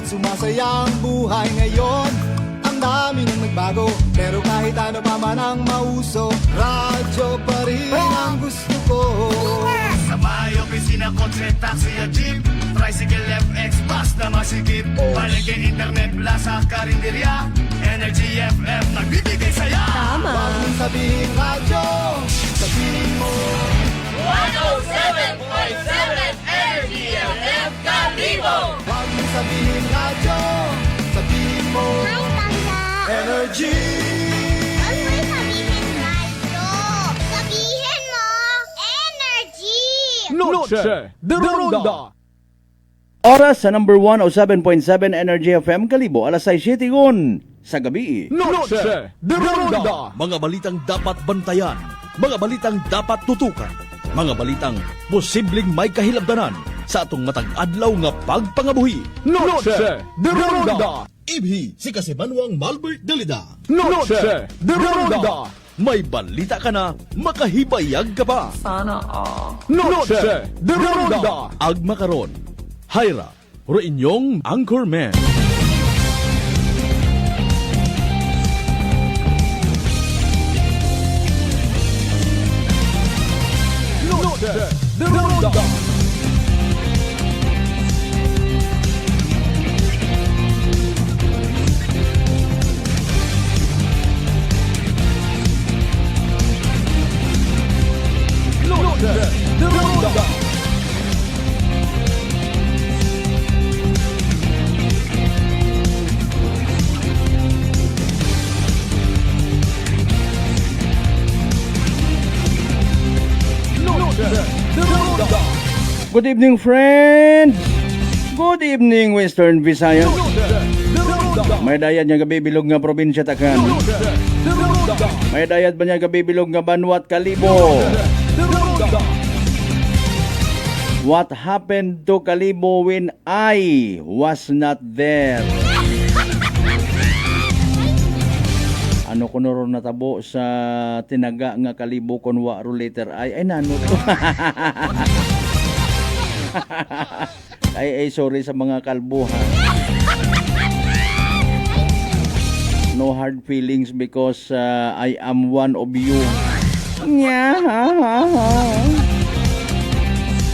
sumasaya ang buhay ngayon. Ang dami nang nagbago, pero kahit ano pa man ang mauso, radyo pa rin ang gusto ko. Sa may opisina, kotse, taxi at jeep, tricycle, FX, bus na masikip, palengke, internet, plaza, karinderya, Energy FM, nagbibigay saya. Tama. Huwag mong sabihin radyo, sabihin mo 107.7 Energy FM Kalibo! Huwag mong sabihin radyo, sabihin mo Ay, tanda! Energy. Huwag mo sabihin radyo! Sabihin mo, energy! Noche de Ronda. Oras sa number 107.7 Energy FM Kalibo, alas 6:07 sa gabi. Noche de Ronda. Mga balitang dapat bantayan, mga balitang dapat tutukan, mga balitang posibleng may kahilabdanan sa atong matag adlaw nga pagpangabuhi. Noche de Ronda. Ibhi si Kasimanwang Malbert Dalida. Noche de Ronda. May balita ka na, makahibayag ka pa. Noche de Ronda. Agma karon, Hyra, ro inyong Anchorman. Noche de Ronda. Noche de Ronda. Noche de Ronda. Good evening, friends! Good evening, Western Visayas. Noche de Ronda. May dayad nga gabi bilog nga probinsya Takan. Noche de Ronda. May dayad ba niya gabi bilog nga Banwat Kalibo. De Ronda. What happened to Kalibo when I was not there? Ano ko ron natabo sa tinaga nga Kalibo kunwa ro letter I? Ay nano to? ay sorry sa mga kalbo ha. No hard feelings because I am one of you. Nya ha ha ha.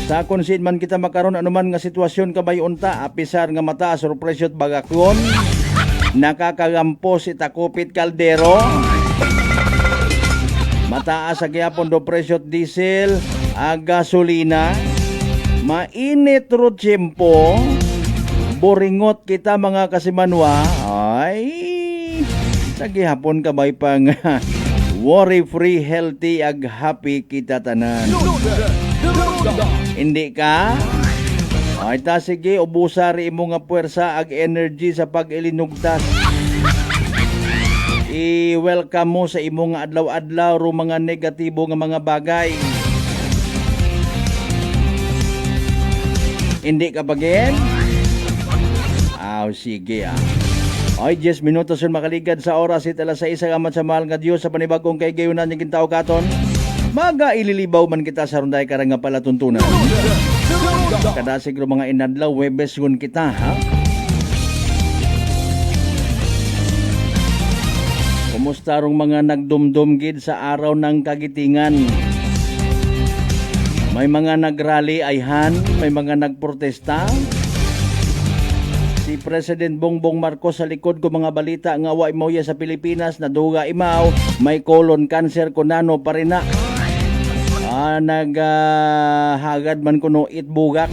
Sa konsid man kita makaron anuman nga sitwasyon kabay unta apisar nga mataas or presyot bagakon. Nakakagampo si Takupit Caldero. Mataas sa gyapon do presyot diesel, gasolina. Mainit ro tiyempo. Boringot kita mga kasimanwa. Ay, sa gihapon kabay pang worry-free, healthy, ag happy kita tanan. Hindi ka? Ay ta sige, ubusari imo nga puwersa ag energy sa pag-ilinugtas. I-welcome mo sa imo nga adlaw-adlaw ro mga negatibo nga mga bagay. Hindi ka bagin? Sige Ay, 10 minutos yun makaligad sa oras it alas 6 amat sa mahal nga Diyos sa panibagong kay gayunan yung kintaw katon. Maga ililibaw man kita sa runday karang nga palatuntunan. Kada siguro mga inadlaw, Webes yun kita, ha? Kumusta rong mga nagdumdum gid sa araw ng kagitingan? May mga nagrally ayhan, may mga nagprotesta. Si President Bongbong Marcos sa likod ko mga balita nga wa imoya sa Pilipinas naduga imaw may colon cancer kunano pa rin na. Naghagad man kuno itbugak.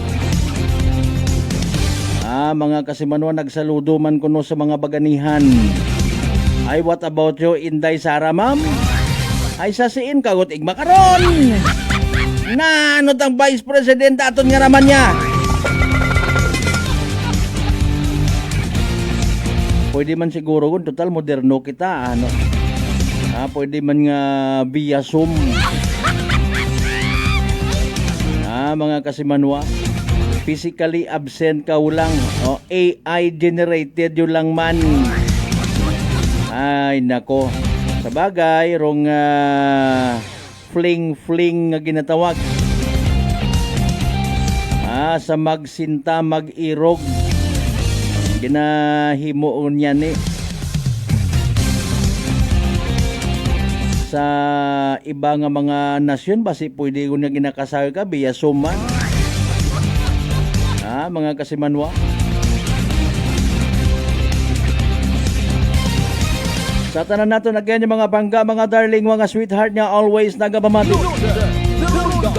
Mga kasimanwa nagsaludo man kuno sa mga baganihan. Ay, what about you, Inday Sara, ma'am? Ay, sasiin kagot igma karon. Na ano tang Vice President aton nga naman niya? Pwede man siguro kung total moderno kita ano. Pwede man nga via Zoom. Mga kasimanwa, physically absent ka lang. AI generated yun lang man. Ay nako. Sabagay rong fling nga ginatawag. Sa magsinta mag-irog. Ginahimuon niya ni sa iba nga mga nasyon basi pwede ko na ginakasal ka biya suma. Mga kasimanwa. Sa tanan nato again yung mga bangga, mga darling, mga sweetheart niya, always nagabamati.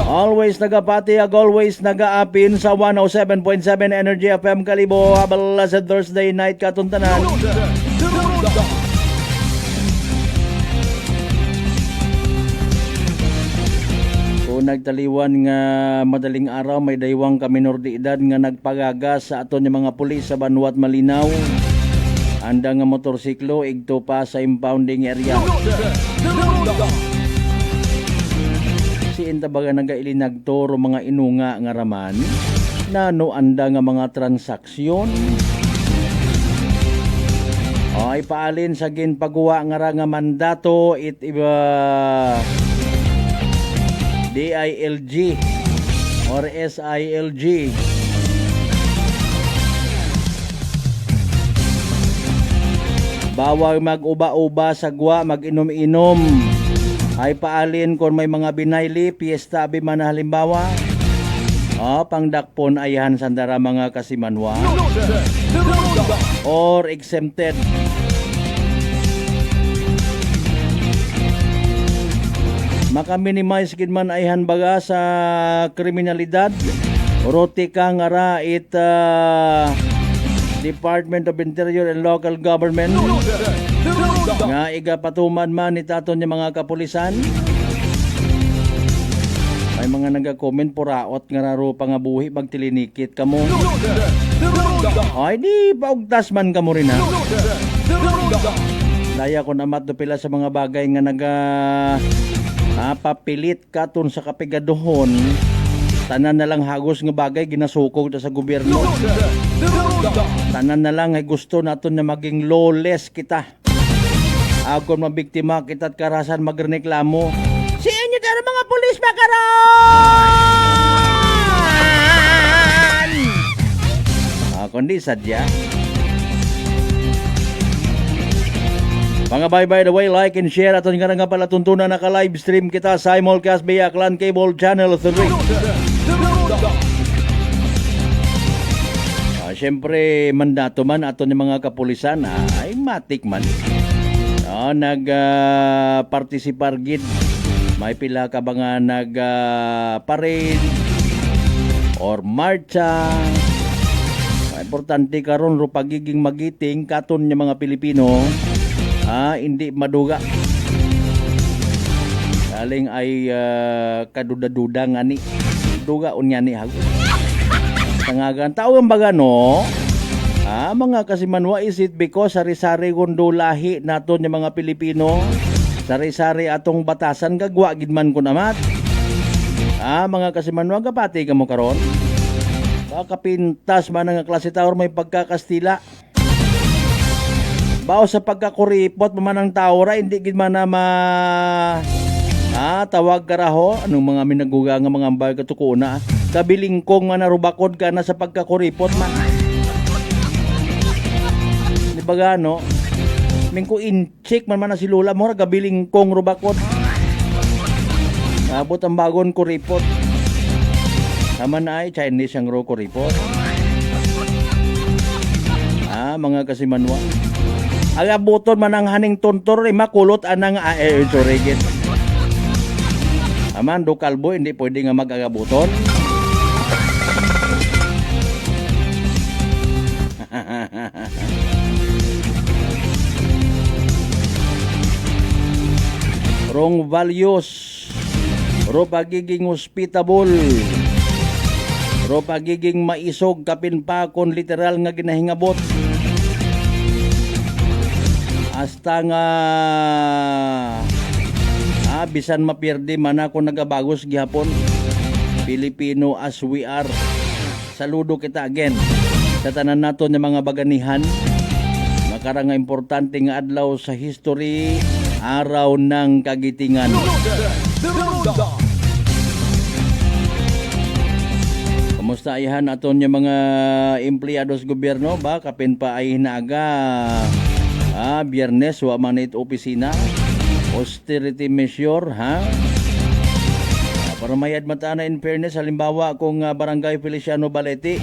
Always nagapati, always nagaapin sa 107.7 Energy FM Kalibo. Habala sa Thursday night katuntanan. Kung nagtaliwan nga madaling araw, may daywang ka minor de edad nga nagpagagas sa aton yung mga pulis sa Banwat Malinaw. Anda nga motorsiklo, igto pa sa impounding area. Si Intabaga nagailinagtoro mga inunga nga raman na no anda nga mga transaksyon. Ay paalin sa ginpagawa nga mandato it iba DILG or SILG. Bawal mag-uba-uba sa gwa, mag-inom-inom. Ay paalin kung may mga binayli, piyesta abi man na halimbawa. Pangdakpon ayahan sandara mga kasimanwa. Or exempted. Maka-minimize gid man ayahan baga sa kriminalidad. Roti ka nga ra it Department of Interior and Local Government nga igapatuman man ni taton niya mga kapulisan. May mga nagka-comment puraot nga raro pangabuhi magtilinikit kamo. Ay di paugtas man kamo rin ha. Daya ko namat do pila sa mga bagay nga papilit katon sa kapigaduhon. Tanan na lang hagos nga bagay ginasukog ta sa gobyerno. Tanan na lang ay gusto naton na maging lawless kita. Akon mabiktima kita't karasan magreklamo. Si inyo tayo mga pulis makaron! Akon di sadya. Mga by the way, like and share aton nga nga pala tuntunan naka-live stream kita sa simulcast via Clan Cable Channel 3. Siyempre, mandato man aton yung mga kapulisan ay matik man. Nag-participar gid. May pila ka ba nga nag-parade or marcha. Importante karon ro pagiging magiting katon yung mga Pilipino. Hindi maduga. Galing ay kaduda-duda nga ni. Duga unya ni hago. Tangagan tao ang baga no. Mga kasimanwa, is it because sari-sari gondo lahi naton yung mga Pilipino, sari-sari atong batasan gagwa gid man ko namat. Mga kasimanwa, kapati ka mo karon. Kapintas man nga klase tao may pagkakastila. Bao sa pagkakuripot man ang tao ra hindi gid man na tawag karaho anong mga minaguga nga mga ambay katukuna. Kabilingkong man narubakod ka na sa pagkakuripot man. Di ba gano? Mingko inchik man na si Lula mo, kabilingkong rubakod. Abot ang bagon kuripot. Tama na ay Chinese ang ro kuripot. Mga kasimanwa. Agabuton man ang haning tontor, makulot anang sorigit. Amando kalbo, hindi pwede nga mag-agabuton. Wrong values. Ro pagiging hospitable. Ro pagiging maisog kapinpakon literal nga ginahingabot. Hasta nga bisan mapirdi man ako nagabagos gihapon. Filipino as we are. Saludo kita again sa tanan naton ng mga baganihan. Makarang nga importante nga adlaw sa history, araw ng kagitingan. Kamusta ayahan aton yung mga empleyados gobyerno ba? Kapin pa ay hinaga. Biyernes, wa man it opisina. Austerity measure, ha? Para mayad mata na in fairness, halimbawa kung Barangay Feliciano Balete,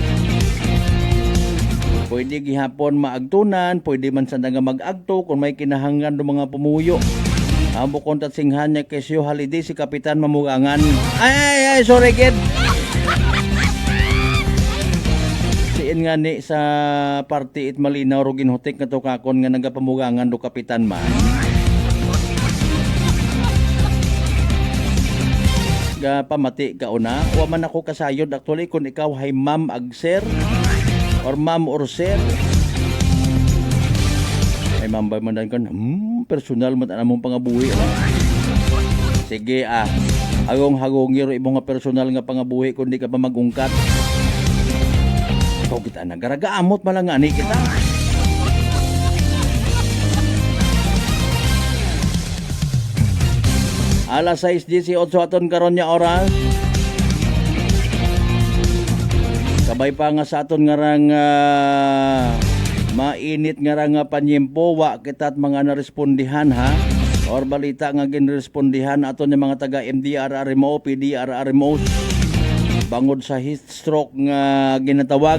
pwede gihapon maagtunan, pwede man sanda nga mag-agto kung may kinahanglan ng mga pumuyo. Amo kontat singhan niya kesyo holiday si Kapitan Mamugangan. Ay, sorry kid. Siin nga ni sa party it malinaw ro ginhutik nga to kakon nga nagapamugangan do Kapitan man. Ga pamati ka una, wa man ako kasayod actually kung ikaw hay ma'am ag sir or ma'am or sir. Ay mambay man dan kan, personal man anamong pangabuhi. Sige hagong iro imong nga personal nga pangabuhi kung di ka pa magungkat. Ikaw kita nagaragamot malang ani kita. Alas 6:18 aton karon nya oras. Kabay pa nga sa aton nga rang mainit nga nga panyempo wa kitat mga narespondihan ha or balita nga ginrespondihan aton yung mga taga MDRRMO, PDRRMO bangod sa heat stroke nga ginatawag.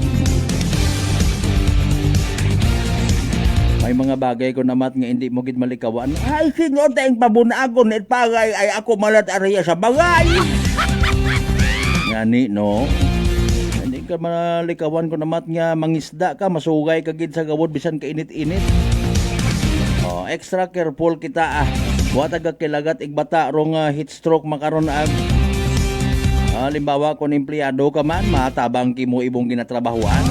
May mga bagay ko namat nga hindi mo gid malikawan. Ay sino tayong pabunagon it pagay ay ako malat ariya sa bagay. Ngani no. Ka malikawan ko namat nga mangisda ka masugay ka gid sa gawod bisan ka init-init. Extra careful kita wa taga kilagat igbata rong heat stroke makaron ag. Halimbawa kung empleyado ka man matabang kimo ibong ginatrabahuan.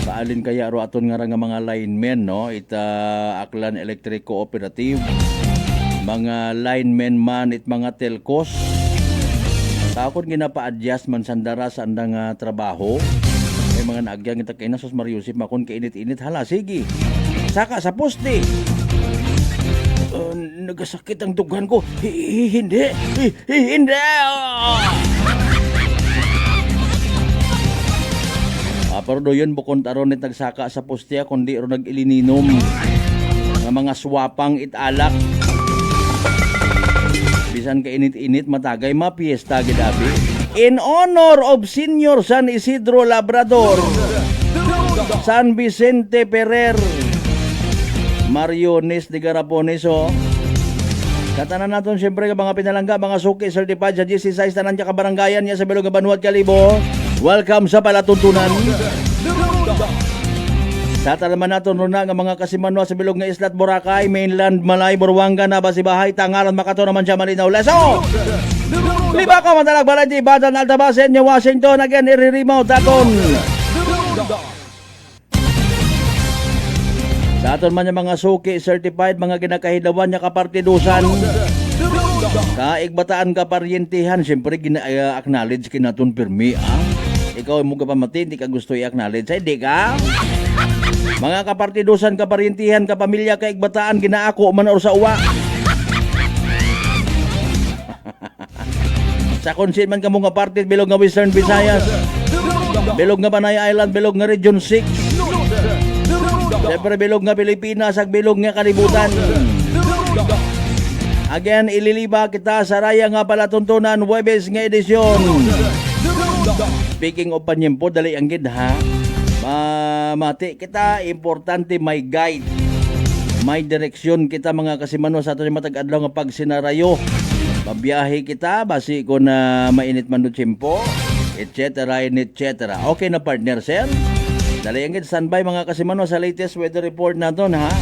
Paalin kaya ro aton nga mga linemen no ita Aklan Electric Cooperative mga linemen man it mga telcos takot ginapa-adjust man sandara sa andang trabaho may mga naagyang ita kay Nasos Mariusip makon kainit-init hala sige saka sa poste nagasakit ang dugan ko hindi pero do yun bukon taron it nagsaka sa poste kundi ro nag-ilininom nga mga swapang italak bisan ka init-init matagay mapiesta gidabi in honor of Senior San Isidro Labrador San Vicente Ferrer Mariones de Garapones katanan naton siyempre ka mga pinalangga mga suki certified sa GC6 tanan ka barangayan niya sa Bilog Banuat Kalibo welcome sa palatuntunan sa talaman naton ron nga mga kasimanwa sa bilog nga Islat Boracay, Mainland, Malay, Buruanga, Nabasibahay, Tangalan, Makato naman siya Malinaw, Leso! Liba ka matalag balay di Badan, Altabasen, New Washington, again, iririmaw, taton! Sa aton man yung mga suki, certified, mga ginakahidawan niya kapartidusan, kaigbataan kaparyentihan, siyempre gina-acknowledge kinaton pirmi, Ikaw mo ka pamati, hindi ka gusto i-acknowledge, hindi ka? Mga kapartidusan, kaparintihan, kapamilya, kaigbataan, ginaako man or sa uwa. Sa konsin man ka mga partit, bilog nga Western Visayas, bilog nga Panay Island, bilog nga Region 6, siyempre bilog nga Pilipinas, ag bilog nga kalibutan. Again, ililiba kita sa raya nga palatuntunan, Webes nga edisyon. Speaking of panyempo, dali ang gid ha. Mati kita importante may guide may direksyon kita mga kasimano sa ato matag adlaw nga pag sinarayo pabiyahe kita basi ko na mainit man do tiyempo etc okay na partner sir dali ang standby mga kasimano sa latest weather report naton ha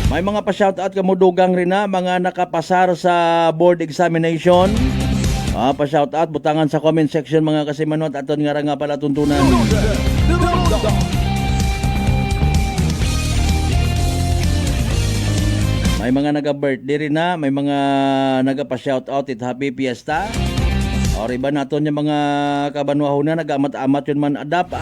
may mga pa-shoutout kamudugang rin na mga nakapasar sa board examination pa-shoutout, butangan sa comment section mga kasimano at aton nga pala tuntunan. May mga naga-birthday rin na, may mga nagapa-shoutout it happy fiesta. O iba naton yung mga kabanwaho na nag-amat-amat yun man adap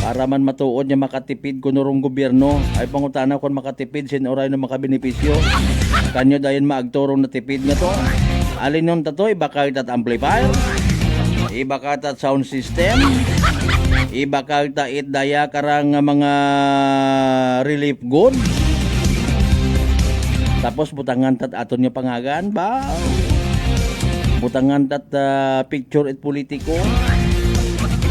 Para man matuod niya makatipid ko nurong gobyerno. Ay pangutana kon makatipid sin oray no makabenepisyo. Kanyo dayon maagturong na tipid nga to. Alin nun tato, iba tat amplifier, iba tat sound system, iba it daya karang mga relief good. Tapos butangan tat aton nga pangagan ba? Butangan tat picture at politiko.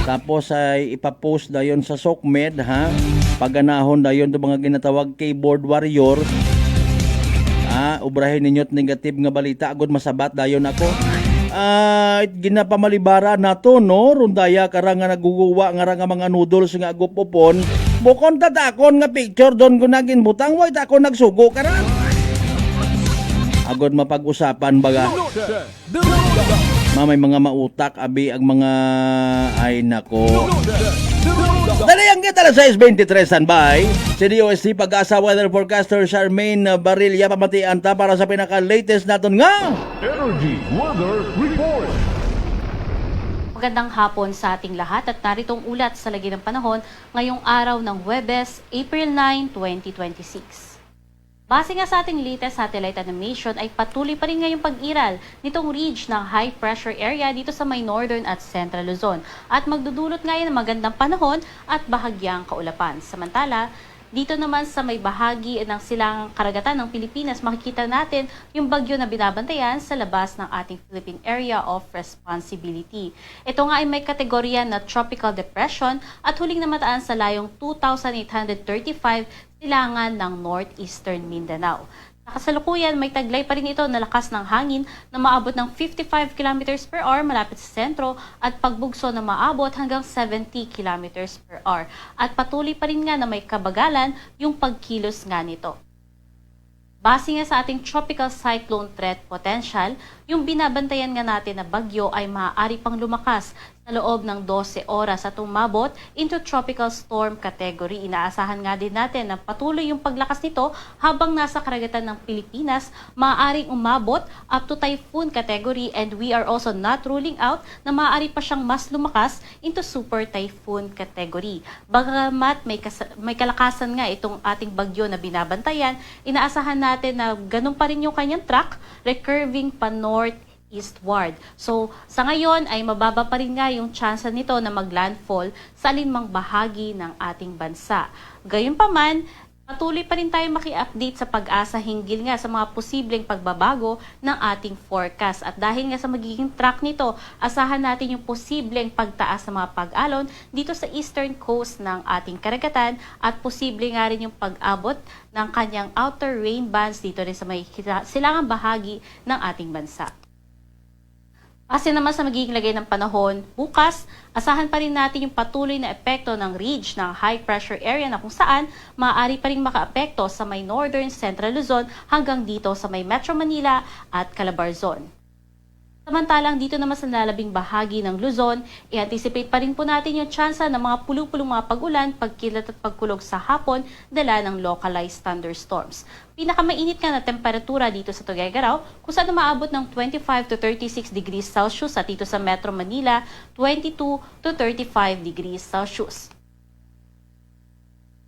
Tapos ay ipapost dayon sa SOCMED ha. Paganahon dayon do mga ginatawag keyboard warrior. Ubrahin ninyo't negative nga balita agud masabat dayon ako. Ginapamalibara nato no rundaya karang nga naguguwa nga mga noodles nga agupopon. Bukon tatakon nga picture don ko nagin butang way ta ako nagsugo karan. Agud mapag-usapan baga. May mga mautak abi ang mga ay nako. Dalayang kita alas 6:23 standby. Si DOST Pag-asa Weather Forecaster Charmaine Barilla pamatian ta para sa pinaka-latest naton nga Energy Weather Report. Magandang hapon sa ating lahat at naritong ulat sa lagi ng panahon ngayong araw ng Huwebes, April 9, 2026. Base nga sa ating latest satellite animation ay patuloy pa rin ngayong pag-iral nitong ridge ng high pressure area dito sa may northern at central Luzon at magdudulot ngayon ng magandang panahon at bahagyang kaulapan. Samantala, dito naman sa may bahagi ng silangang karagatan ng Pilipinas, makikita natin yung bagyo na binabantayan sa labas ng ating Philippine Area of Responsibility. Ito nga ay may kategorya na Tropical Depression at huling namataan sa layong 2,835 silangan ng northeastern Mindanao. Kasalukuyan, may taglay pa rin ito na lakas ng hangin na maabot ng 55 km per hour malapit sa sentro at pagbugso na maabot hanggang 70 km per hour. At patuloy pa rin nga na may kabagalan yung pagkilos nga nito. Base nga sa ating tropical cyclone threat potential, yung binabantayan nga natin na bagyo ay maaari pang lumakas sa loob ng 12 oras at umabot into tropical storm category. Inaasahan nga din natin na patuloy yung paglakas nito habang nasa karagatan ng Pilipinas, maaaring umabot up to typhoon category and we are also not ruling out na maaari pa siyang mas lumakas into super typhoon category. Bagamat may kalakasan nga itong ating bagyo na binabantayan, inaasahan natin na ganun pa rin yung kanyang track, recurving pa north-eastward. So, sa ngayon ay mababa pa rin nga yung chance nito na maglandfall sa alinmang bahagi ng ating bansa. Gayunpaman, patuloy pa rin tayo maki-update sa Pag-asa hinggil nga sa mga posibleng pagbabago ng ating forecast. At dahil nga sa magiging track nito, asahan natin yung posibleng pagtaas sa mga pag-alon dito sa eastern coast ng ating karagatan at posible nga rin yung pag-abot ng kanyang outer rain bands dito rin sa may silangang bahagi ng ating bansa. Kasi naman sa magiging lagay ng panahon, bukas, asahan pa rin natin yung patuloy na epekto ng ridge ng high pressure area na kung saan maaari pa rin makaapekto sa may northern central Luzon hanggang dito sa may Metro Manila at Calabarzon. Samantalang dito naman sa nalabing bahagi ng Luzon, i-anticipate pa rin po natin yung tsansa ng mga pulupulong mga pag-ulan, pagkilat at pagkulog sa hapon dala ng localized thunderstorms. Pinakamainit nga na temperatura dito sa Tuguegarao kung saan umaabot ng 25 to 36 degrees Celsius at dito sa Metro Manila, 22 to 35 degrees Celsius.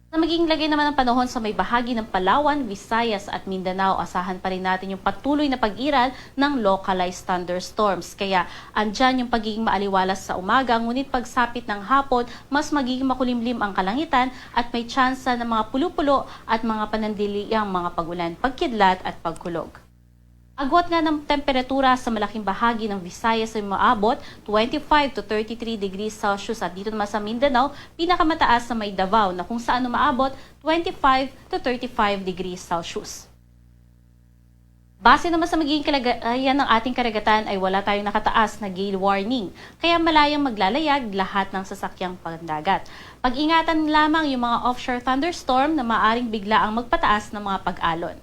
Sa magiging lagay naman ng panahon sa may bahagi ng Palawan, Visayas at Mindanao, asahan pa rin natin yung patuloy na pag-iral ng localized thunderstorms. Kaya andyan yung pagiging maaliwalas sa umaga, ngunit pagsapit ng hapon, mas magiging makulimlim ang kalangitan at may tsansa ng mga pulo-pulo at mga panandiliang mga pagulan, pagkidlat at pagkulog. Agwat nga ng temperatura sa malaking bahagi ng Visayas ay maabot 25 to 33 degrees Celsius at dito naman sa Mindanao, pinakamataas sa may Davao na kung saan umaabot 25 to 35 degrees Celsius. Base naman sa magiging kalagayan ng ating karagatan ay wala tayong nakataas na gale warning, kaya malayang maglalayag lahat ng sasakyang pandagat. Pag-ingatan lamang yung mga offshore thunderstorm na maaaring bigla ang magpataas ng mga pag-alon.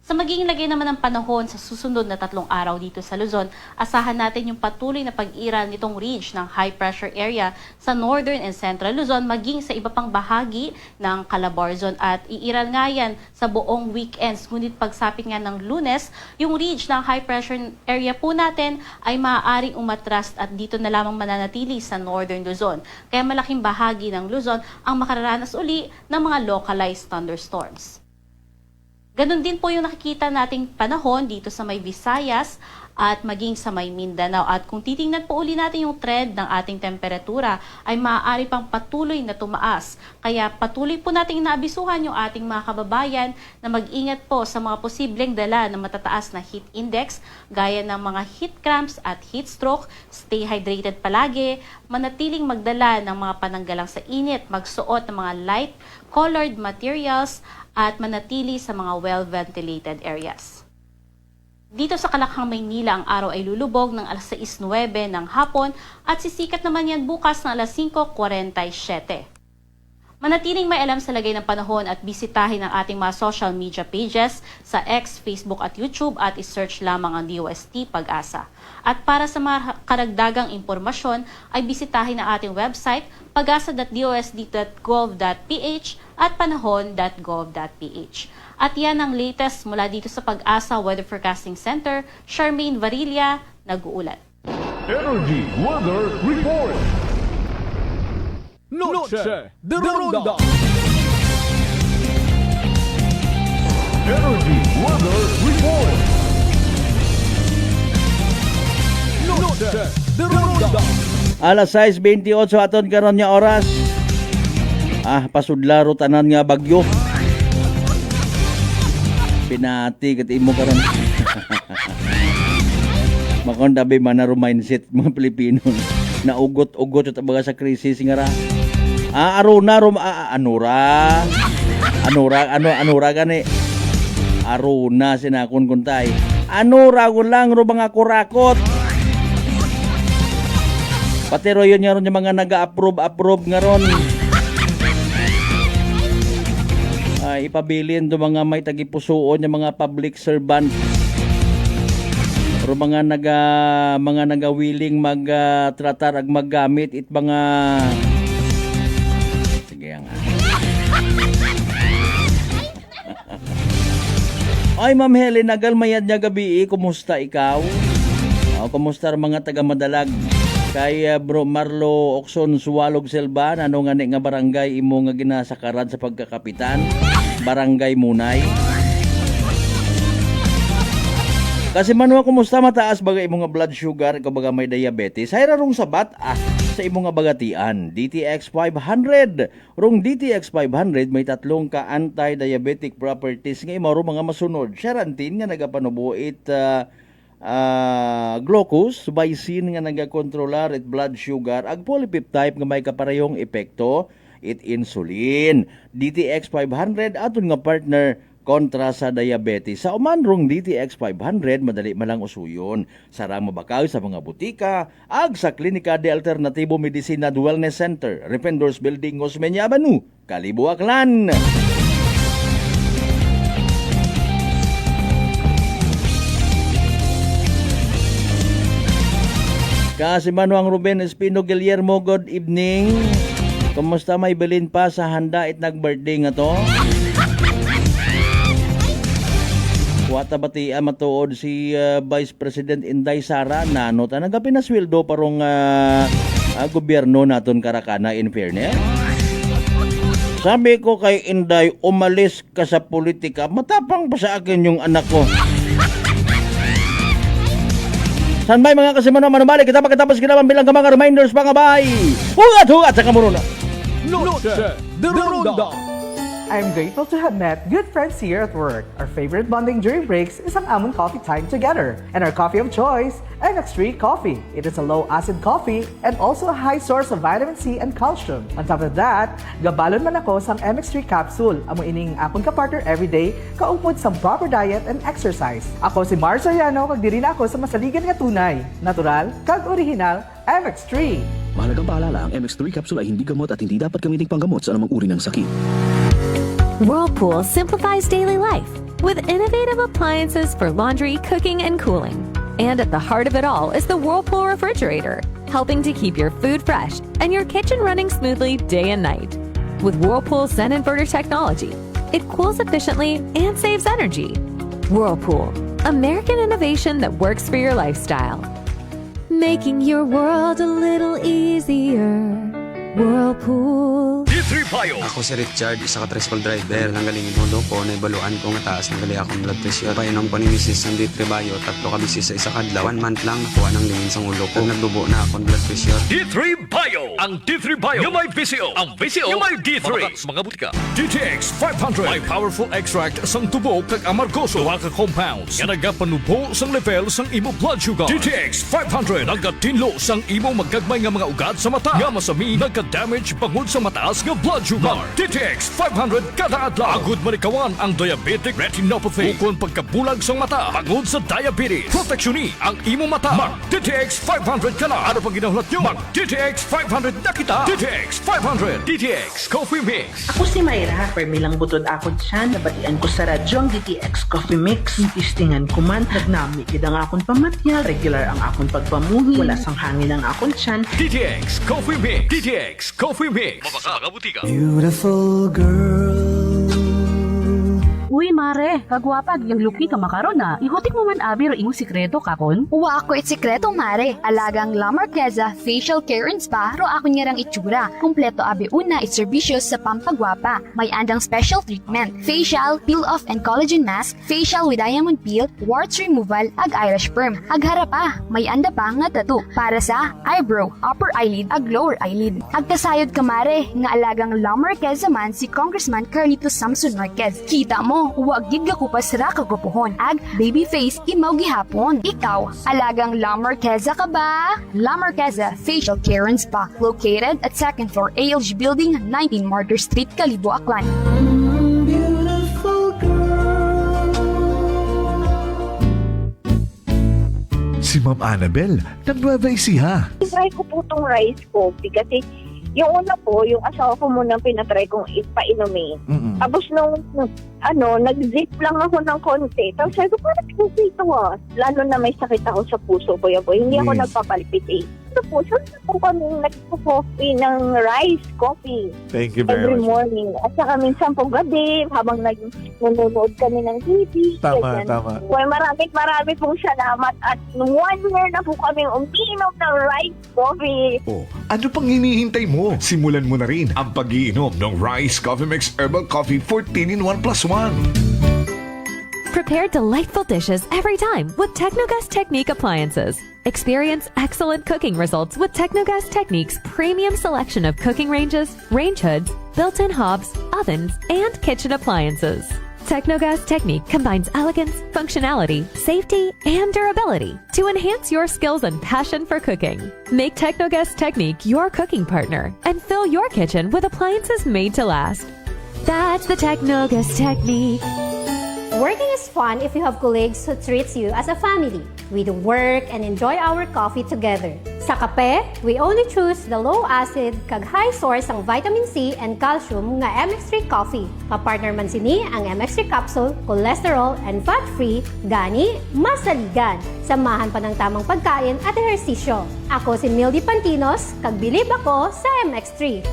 Sa magiging lagay naman ng panahon sa susunod na 3 araw dito sa Luzon, asahan natin yung patuloy na pag-iral nitong ridge ng high pressure area sa northern and central Luzon maging sa iba pang bahagi ng Calabarzon at iiral nga yan sa buong weekends. Ngunit pagsapit nga ng Lunes, yung ridge ng high pressure area po natin ay maaaring umatras at dito na lamang mananatili sa northern Luzon. Kaya malaking bahagi ng Luzon ang makararanas uli ng mga localized thunderstorms. Ganon din po yung nakikita nating panahon dito sa may Visayas at maging sa may Mindanao. At kung titingnan po uli natin yung trend ng ating temperatura ay maaari pang patuloy na tumaas. Kaya patuloy po nating naabisuhan yung ating mga kababayan na mag-ingat po sa mga posibleng dala ng matataas na heat index gaya ng mga heat cramps at heat stroke. Stay hydrated palagi, manatiling magdala ng mga pananggalang sa init, magsuot ng mga light colored materials at manatili sa mga well-ventilated areas. Dito sa Kalakhang, Maynila, ang araw ay lulubog ng alas 6:09 ng hapon at sisikat naman yan bukas ng alas 5:47. Manatiling may alam sa lagay ng panahon at bisitahin ang ating mga social media pages sa X, Facebook at YouTube at isearch lamang ang DOST Pag-asa. At para sa mga karagdagang impormasyon ay bisitahin ang ating website pagasa.dosd.gov.ph at panahon.gov.ph. At yan ang latest mula dito sa Pag-asa Weather Forecasting Center. Charmaine Varilla, nag-uulat. Energy Weather Report. Noche de Ronda. Energy Weather Report. Noche de Ronda. Alas 6:28 aton karon nga oras. Pasudlaro tanan nga bagyo. Pinati ket imo karon. Makon tabi manaro mindset mga Pilipino. Naugot-ugot at baga sa krisis nga ra. Aruna anura gani. Aruna sinakon kuntay. Anura ko lang ro mga kurakot. Pati ro yun nga ron yung mga naga-approve nga ron. Ipabilin do mga may tagipusoon yung mga public servant. Pero mga nagawiling mag-tratar ag maggamit it mga sige nga. Ay Ma'am Helen, nagalmayad niya gabi, kumusta ikaw? Kumusta mga taga-madalag? Kay Bro Marlo Okson Suwalog Selban, ano nga ni nga barangay imo nga ginasakaran sa pagkakapitan? Barangay Munay. Kasi manwa kumusta mataas baga imo nga blood sugar, ikaw baga may diabetes. Hay rong sabat sa imo nga bagatian. DTX 500. Rong DTX 500 may tatlong ka anti-diabetic properties nga imo mga masunod. Xarantin nga nagapanubuit glucose, baisin nga nagakontrolar it blood sugar, ag polypeptide nga may kaparehong epekto it insulin. DTX 500 aton nga partner kontra sa diabetes. Sa umanrong DTX 500, madali malang usuyon. Sarang mabakaw sa mga butika, ag sa Klinika de Alternativo Medicina and Wellness Center, Rependors Building, Osmeña Avenue, Kalibo, Aklan. Kasi Manuang Ruben Espino Guillermo, good evening. Kumusta, may bilin pa sa handa it nag-birthday nga to? Wata bati matuod si Vice President Inday Sara na ano ta nagapinasweldo parong gobyerno naton Karakana, in fairness. Sabi ko kay Inday, umalis ka sa politika, matapang pa sa akin yung anak ko. San bay mga kasimano manubalik kita pagkatapos kinaman bilang ka mga reminders mga bay. Hugat sa kamuruna. Noche de Ronda. I'm grateful to have met good friends here at work. Our favorite bonding during breaks is ang amon coffee time together. And our coffee of choice, MX3 Coffee. It is a low-acid coffee and also a high source of vitamin C and calcium. On top of that, gabalon man ako sa MX3 capsule. Amo ining akong kapartner everyday, kaupod sa proper diet and exercise. Ako si Mars Soriano, kag diri na ako sa masaligan nga tunay, natural, kag original, MX3. Mahalagang paalala, ang MX3 capsule ay hindi gamot at hindi dapat gamiting panggamot sa anumang uri ng sakit. Whirlpool simplifies daily life. with innovative appliances for laundry, cooking, and cooling. And at the heart of it all is the Whirlpool refrigerator, helping to keep your food fresh and your kitchen running smoothly day and night. With Whirlpool's Zen Inverter technology, it cools efficiently and saves energy. Whirlpool, American innovation that works for your lifestyle. Making your world a little easier. Whirlpool. D3 Bio. Ako si Richard, isa ka tricycle driver. Nanggaling inulo ko, naibaluan ko nga taas nagali akong blood pressure. Painom ko ni Mrs. ng D3 Bio, 3 ka bisis sa isa kadlaw. 1 month lang, nakuha ng lingin sa ulo ko. Nagdubo na akong blood pressure. D3 Bio. Ang D3 Bio yung may VCO. Ang VCO yung may D3. Mga butika. DTX 500. May powerful extract sang tubo kag amargoso. Duha ka compounds. Nga nagapanubo sang level sang imo blood sugar. DTX 500. Nagatinlo sang imo magkagmay nga mga ugat sa mata. Nga masami nagka-damage bangod sa mataas nga blood sugar. DTX 500 kada adlaw. Agud manikawan ang diabetic retinopathy. Ukon pagkabulag sang mata bangod sa diabetes. Proteksyon ni ang imo mata. Mag DTX 500 kana. Ano pang ginahulat nyo? Mag DTX 500 na kita. DTX 500. DTX Coffee Mix. Ako si Mayra, permilang butod ako dyan. Nabatian ko sa radyo ang DTX Coffee Mix. Tistingan ko man, nagnami kidang akong pamatyal. Regular ang akong pagpamuhi. Wala sang hangin ang akong tiyan. DTX Coffee Mix. DTX Coffee Mix. Mabaka mga butika. Beautiful girl. Uy, mare, kagwapag, yung luki ka makaron na. Ihutik mo man abi ro imo sikreto kakon. Uwa ako sikreto, mare. Alagang La Marqueza Facial Care and Spa ro ako niyarang itsura. Kumpleto abi una itserbisyos sa pampagwapa. May andang special treatment. Facial, peel-off and collagen mask, facial with diamond peel, warts removal, ag eyelash perm. Ag harapa, may anda pa nga tattoo. Para sa eyebrow, upper eyelid, ag lower eyelid. Ag kasayod ka, mare, nga alagang La Marqueza man si Congressman Carlito Samson Marquez. Kita mo, huwag gid ka kupas ra kagupuhon. Ag baby face imaw gihapon. Ikaw, alagang La Marqueza ka ba? La Marqueza Facial Care and Spa, located at 2nd floor ALG Building, 19 Martyr Street, Kalibo, Aklan. Beautiful girl. Si Ma'am Annabel, nag-Nueva Ecija. Try ko po itong rice coffee kasi yung una po, yung asawa ko muna pinatry kong ipainumin. Tapos nung nag-zip lang ako ng konti. Tapos sabi ko, parang kasi ito lalo na may sakit ako sa puso ko. Hindi ako nagpapalpitate. Ito po, saan po kami nagpo-coffee ng rice coffee. Thank you very every much. morning. At saka minsan pong gabi, habang nanonood kami ng TV. Tama, ganyan. tama. Well, marami pong salamat. At 1 year na po kami umiinom ng rice coffee. Oh, ano pang hinihintay mo? Simulan mo na rin ang pag-iinom ng Rice Coffee Mix Herbal Coffee 14-in-1+1. Prepare delightful dishes every time with Technogas Technique appliances. Experience excellent cooking results with Technogas Technique's premium selection of cooking ranges, range hoods, built-in hobs, ovens, and kitchen appliances. Technogas Technique combines elegance, functionality, safety, and durability to enhance your skills and passion for cooking. Make Technogas Technique your cooking partner and fill your kitchen with appliances made to last. That's the Technogas Technique. Working is fun if you have colleagues who treats you as a family. We do work and enjoy our coffee together. Sa kape, we only choose the low-acid kag high source ang vitamin C and calcium nga MX3 coffee. Kapartner man sini ang MX3 capsule, cholesterol and fat-free, gani, masaligan. Samahan pa ng tamang pagkain at ehersisyo. Ako si Mildy Pantinos, kag bilib ako sa MX3.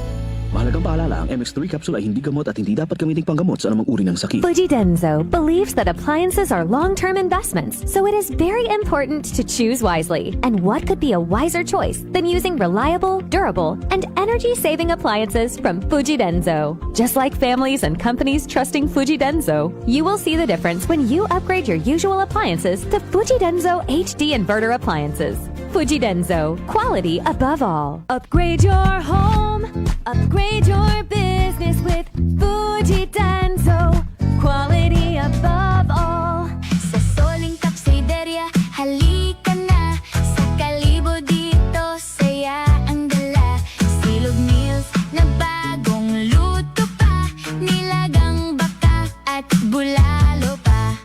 Mahalagang paalala, ang MX3 capsule ay hindi gamot at hindi dapat gamiting panggamot sa anumang uri ng sakit. Fuji Denso believes that appliances are long-term investments, so it is very important to choose wisely. And what could be a wiser choice than using reliable, durable, and energy-saving appliances from Fuji Denso? Just like families and companies trusting Fuji Denso, you will see the difference when you upgrade your usual appliances to Fuji Denso HD inverter appliances. Fuji Denso, quality above all. Upgrade your home, upgrade your business with Fuji Denso, quality above all. Sa Soling Tapsideria, halika na. Sa Kalibo dito, saya ang dala. Silog meals na bagong luto pa. Nilagang baka at bulalo pa.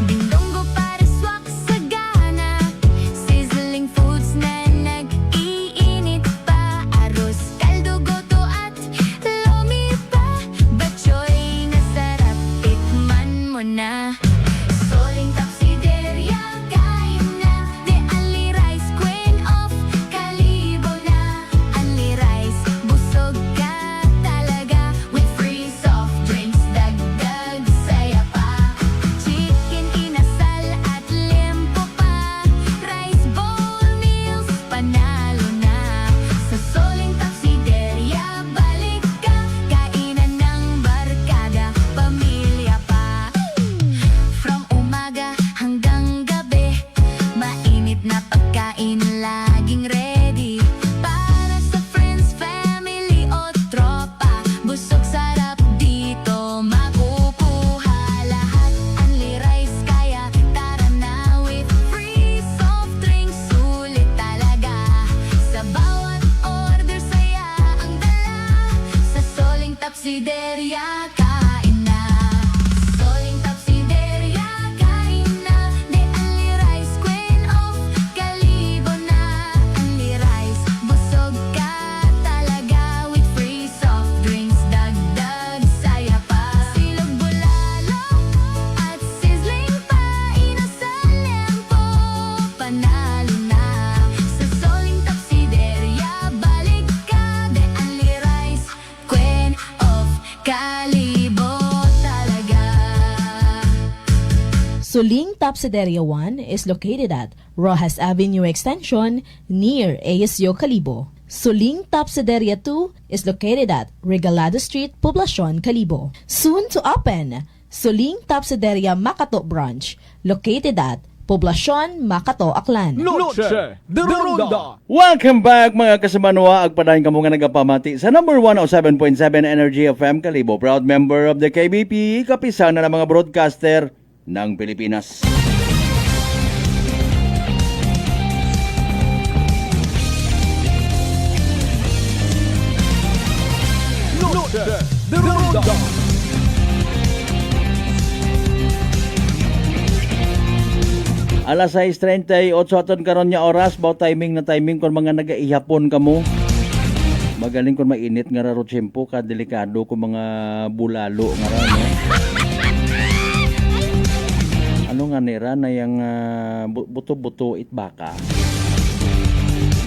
Dingdonggo para swak sa gana. Sizzling foods na nag-iinit pa. Arroz, kaldo, goto at lomi pa. Batchoy na sarap, tikman mo na. na pagkain laging ready. Para sa friends, family o tropa, busog sarap dito makukuha. Lahat only rice kaya tara na, with free soft drinks, sulit talaga. Sa bawat order saya ang dala, sa Soling Tapsideria kain na. Soling Tapsideria kain na, de only rice, queen of Kalibo na. Only rice, busog ka talaga, with free soft drinks, dagdag saya pa. Silog bulalo at sizzling pa, inasal lempo, panalo na. Sa Soling Tapsideria balik ka, de only rice, queen of Kalibo talaga. Suling Tapsideria 1 is located at Rojas Avenue Extension near ASU Calibo. Suling Tapsideria 2 is located at Regalado Street, Poblacion, Calibo. Soon to open, Suling Tapsideria Makato Branch, located at Poblacion, Makato, Aklan. Noche de Ronda. Welcome back mga kasamanwa. Agpadayon kamo nga nagapamati sa number 107.7 Energy FM Calibo. Proud member of the KBP, kapisan na ng mga broadcaster ng Pilipinas. Noche de Ronda. Alas 6:38 aton karon nya oras, bao timing na timing kon mga nagaihapon kamo. Magaling kon mainit nga raro tiyempo, ka delikado ko mga bulalo nga ra no. Ano nga nira na yang buto-buto itbaka.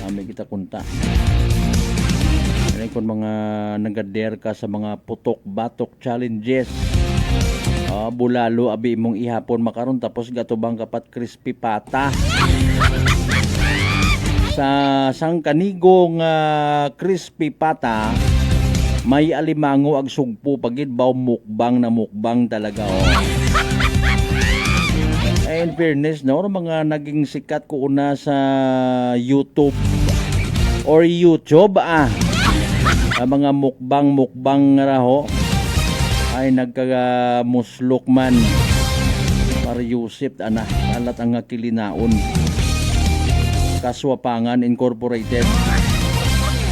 Ami kita kunta. Magaling kon mga nagader ka sa mga putok-batok challenges. Bulalo abi mong ihapon makaron, tapos gatubang kapat crispy pata. Sa sangkanigong crispy pata, may alimango ag sugpo pagid baw mukbang na mukbang talaga In fairness no, mga naging sikat ko una sa YouTube or YouTube mga mukbang raho ay nagkamuslok man para Yusip alat ang kilinaon Kaswapangan Incorporated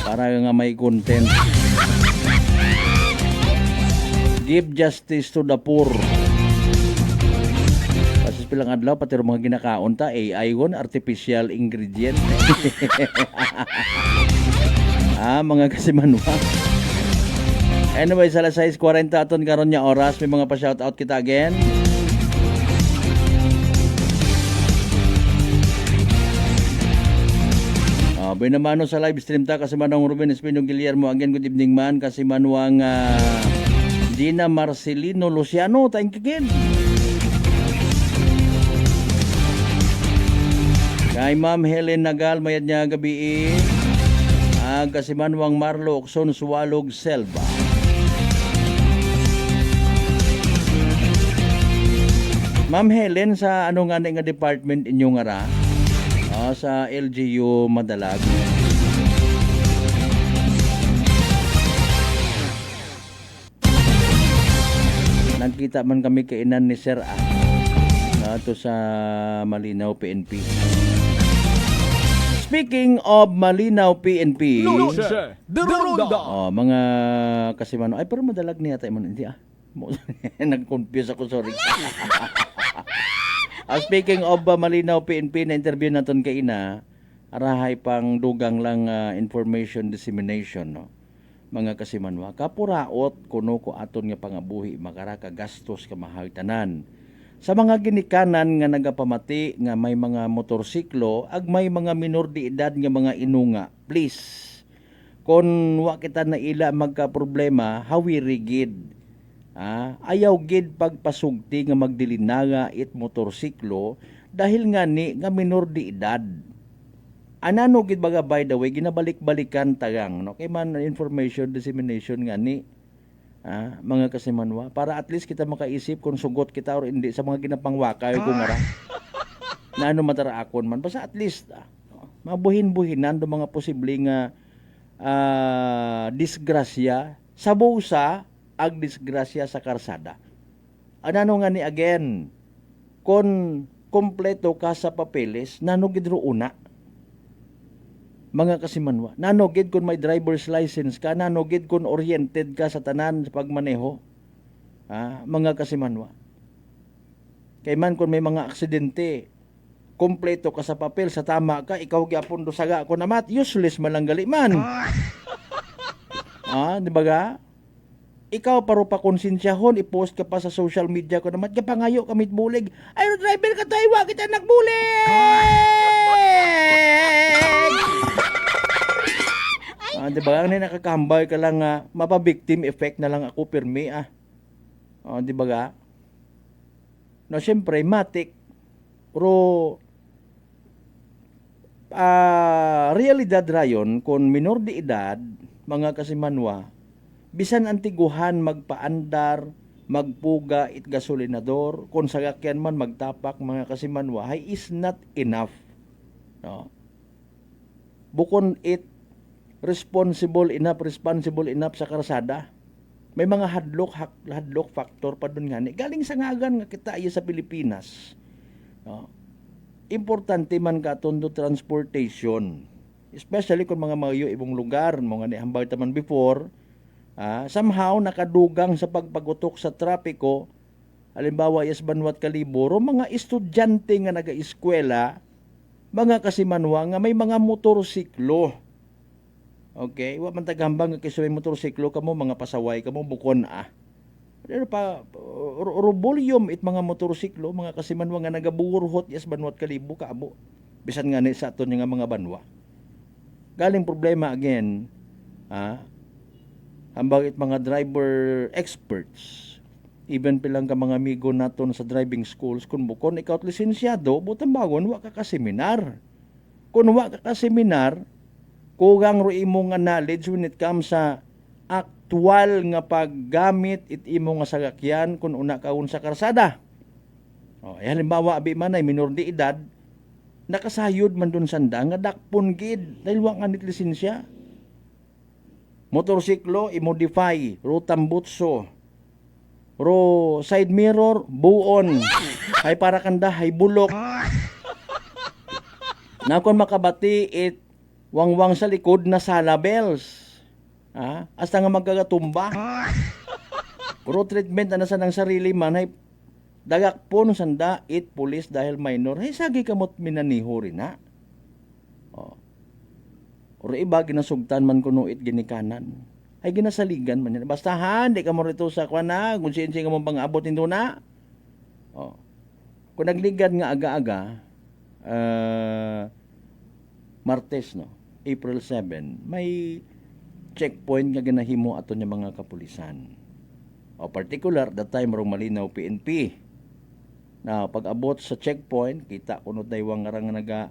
para nga may content. Give justice to the poor. Kasi pilang adlaw pati mga ginakaon ta AI gon, artificial ingredient. Mga kasimanwa. Anyway, sa alas 6:40 aton karon nya oras, may mga pa-shoutout kita again. Binamano sa live stream ta kasi manong Ruben Espino Guillermo, again good evening man, kasi manuang Gina Marcelino Luciano, thank you again. Kay Ma'am Helen Nagal, mayad niya gabi kasi manuang Marlo Okson Suwalog Selva. Ma'am Helen, sa ano nga department inyo nga ra? Sa LGU Madalag. Nagkita man kami kainan ni Sir to sa Malinaw PNP. Speaking of Malinaw PNP, Noche de Ronda. Mga kasimano, ay pero madalag niya tayo man, hindi nag-confuse ako, sorry. Speaking of Malinaw PNP, na interview naton kay ina, arahay pang dugang lang information dissemination no. Mga kasimanwa, kapuraot kuno ko aton nga pangabuhi makaraka gastos ka mahal tanan. Sa mga ginikanan nga nagapamati nga may mga motorsiklo ag may mga minor de edad nga mga inunga, please kon wa kita na ila magka problema, hawiri gid. Ayaw gid pagpasugti nga magdilinaga it motorsiklo dahil nga ni nga minor de edad. Anano gid baga, by the way, ginabalik-balikan tagang no kay man information dissemination nga ni mga kasimanwa, para at least kita makaisip kung sugot kita or hindi sa mga ginapangwakay kung ara. na ano mataraakon man basta at least mabuhin-buhinan do mga posibleng disgrasya sa busa ag disgrasya sa karsada. Ano nga ni again kon kompleto ka sa papeles nano gid ro una mga kasimanwa, nano gid kun may driver's license ka, nano gid kun oriented ka sa tanan sa pagmaneho, mga kasimanwa. Kay man kung may mga aksidente, kompleto ka sa papel, sa tama ka, ikaw gyapon do saga ko namat, useless malanggali man. Di ba ga? Ikaw paro pa konsensyahon, i-post ka pa sa social media ko naman, kapangayo kamit bulig. Ay, driver ka tayo, wa kita nagbulig! Di ba? Ang nakakahambay ka lang, mapabiktim effect na lang ako pirmi, di ba ga? No, siyempre, matik, pero realidad rayon, kung minor de edad, mga kasimanwa, bisan antiguhan magpaandar, magpuga it gasolinador, kung sagakyan man magtapak mga kasimanwa, ay is not enough. No? Bukon it responsible enough sa karsada. May mga hadlock factor pa dun nga ni. Galing sa ngagan nga kita iya sa Pilipinas. No? Importante man ka tondo transportation. Especially kung mga mayo ibong lugar, mga nihambay taman before, somehow nakadugang sa pagpagutok sa trapiko, halimbawa yes Banwat Kaliboro, mga estudyante nga naga-eskwela, mga kasimanwa nga may mga motorsiklo. Okay, wa man tagambang nga kisay motorsiklo kamo, mga pasaway kamo bukon Pero pa volume it mga motorsiklo, mga kasimanwa nga nagabuhurhot yes Banwat Kalibo kaabo. Bisan nga ni sa aton nga mga banwa. Galing problema again, hambang it mga driver experts, even pilang ka mga amigo naton sa driving schools, kung bukon ikaw at lisensyado, butang bagon, wa ka ka-seminar. Kung wa ka ka-seminar, kugang ro imo nga knowledge when it comes sa aktual nga paggamit it imo nga sasakyan kung una kaun sa karsada. Halimbawa, abi man ay minor de edad, nakasayod man dun sanda nga dakpon gid dahil wa nga nit lisensya. Motorsiklo i-modify, ro tambutso, ro side mirror buon, ay para kanda hay bulok. Na kung makabati it wangwang sa likod na sala bells. Hasta nga magkagatumba. Ro treatment na sa ng sarili man ay dagak po no sanda it pulis dahil minor. Ay sagi kamot minaniho rin na. Ro iba ginasugtan man kuno it ginikanan. Ay ginasaligan man yan. Bastahan, di ka mo rito sa kwana, kung siya ka mo pang abot nito na. Kung nagligad nga aga-aga, Martes, no? April 7, may checkpoint nga ginahimo ato niya mga kapulisan. Particular, that time rong malinaw PNP. Na pag-abot sa checkpoint, kita kunot na iwang nga naga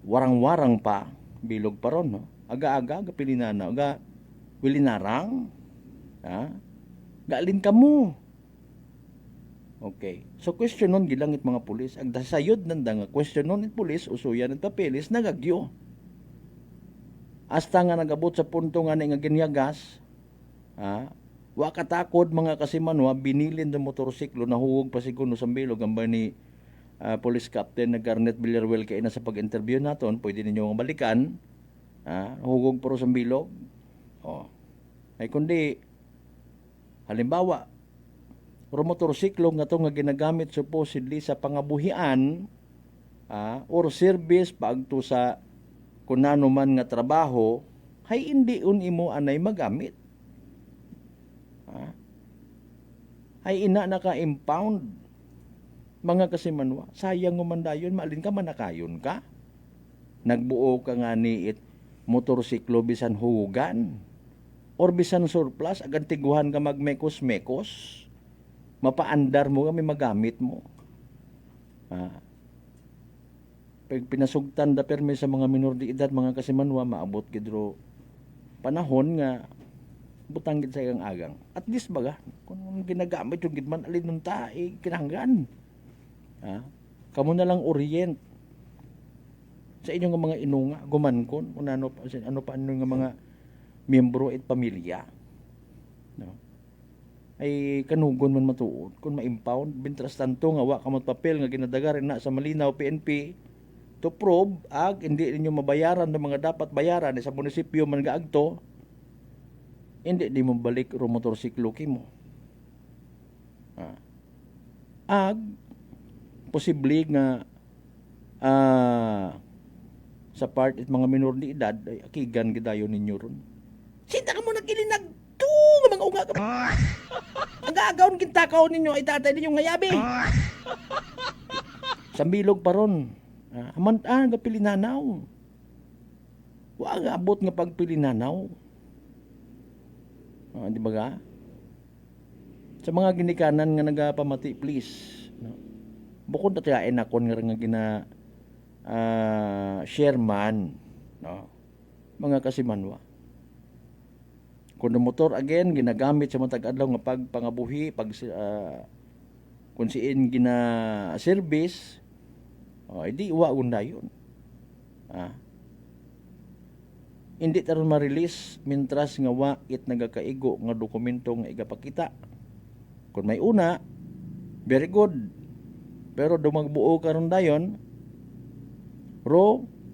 warang-warang pa, bilog pa ron, no? Aga-aga, pilinana, aga wilinarang, galin ka mo. Okay. So, question nun, gilangit mga pulis. Ang dasayod nanda nga, question nun it pulis, usuyan at papeles, nagagyo. Hasta nga nagabot sa punto nga nga ginyagas, wa katakod mga kasimanwa, binilin ng motorsiklo, nahuwag pa siguro sa bilog, ang ba ni Police Captain na Garnet Villarreal kaya na sa pag-interview naton, pwede ninyo balikan, hugog po sa bilog. Ay kundi, halimbawa, motorsiklo nga to nga ginagamit supposedly sa pangabuhian or service paagto sa kunano man nga trabaho, hay hindi imo anay magamit. Hay ina naka-impound mga kasimanwa, sayang mo man dayon, maalin ka manakayon ka. Nagbuo ka nga ni it motorsiklo bisan hugan or bisan surplus, agad tiguhan ka magmekos-mekos, mapaandar mo kami magamit mo. Pag pinasugtan da perme sa mga minor de edad, mga kasimanwa, maabot gidro panahon nga butang gid sa ilang agang. At least baga, kung ginagamit yung gidman alin nun ta, kinahanggan. Kamo na lang orient sa inyong mga inunga, gumankon, kung ano pa nga mga miyembro at pamilya. No? Ay kanugon man matuod, kung ma-impound, bintras tanto nga wa kamot papel nga ginadagarin na sa malinaw PNP, to prove hindi ninyo mabayaran ng mga dapat bayaran sa munisipyo man gaagto, hindi di mo balik ro motorsiklo kimo. Posible nga sa part it mga minor de edad ay akigan gidayon ninyo ron. Sinta ka mo nagilinag to nga mga unga ka. Ang gaagawon kintakaw ninyo ay tatay ninyo ngayabi. Sa bilog pa ron. Nga pilinanaw. Wa nga abot nga pagpilinanaw. Di ba ga? Sa mga ginikanan nga nagapamati, please. No? Bukod na tiyain ako nga gina Sherman, no? Mga kasimanwa. Kung motor again ginagamit sa matag adlaw nga pagpangabuhi, kung siin gina service, hindi wa undayon. Hindi taron ma-release mintras nga wa it nagakaigo nga dokumento nga igapakita. Kung may una, very good. Pero dumagbuo karon dayon,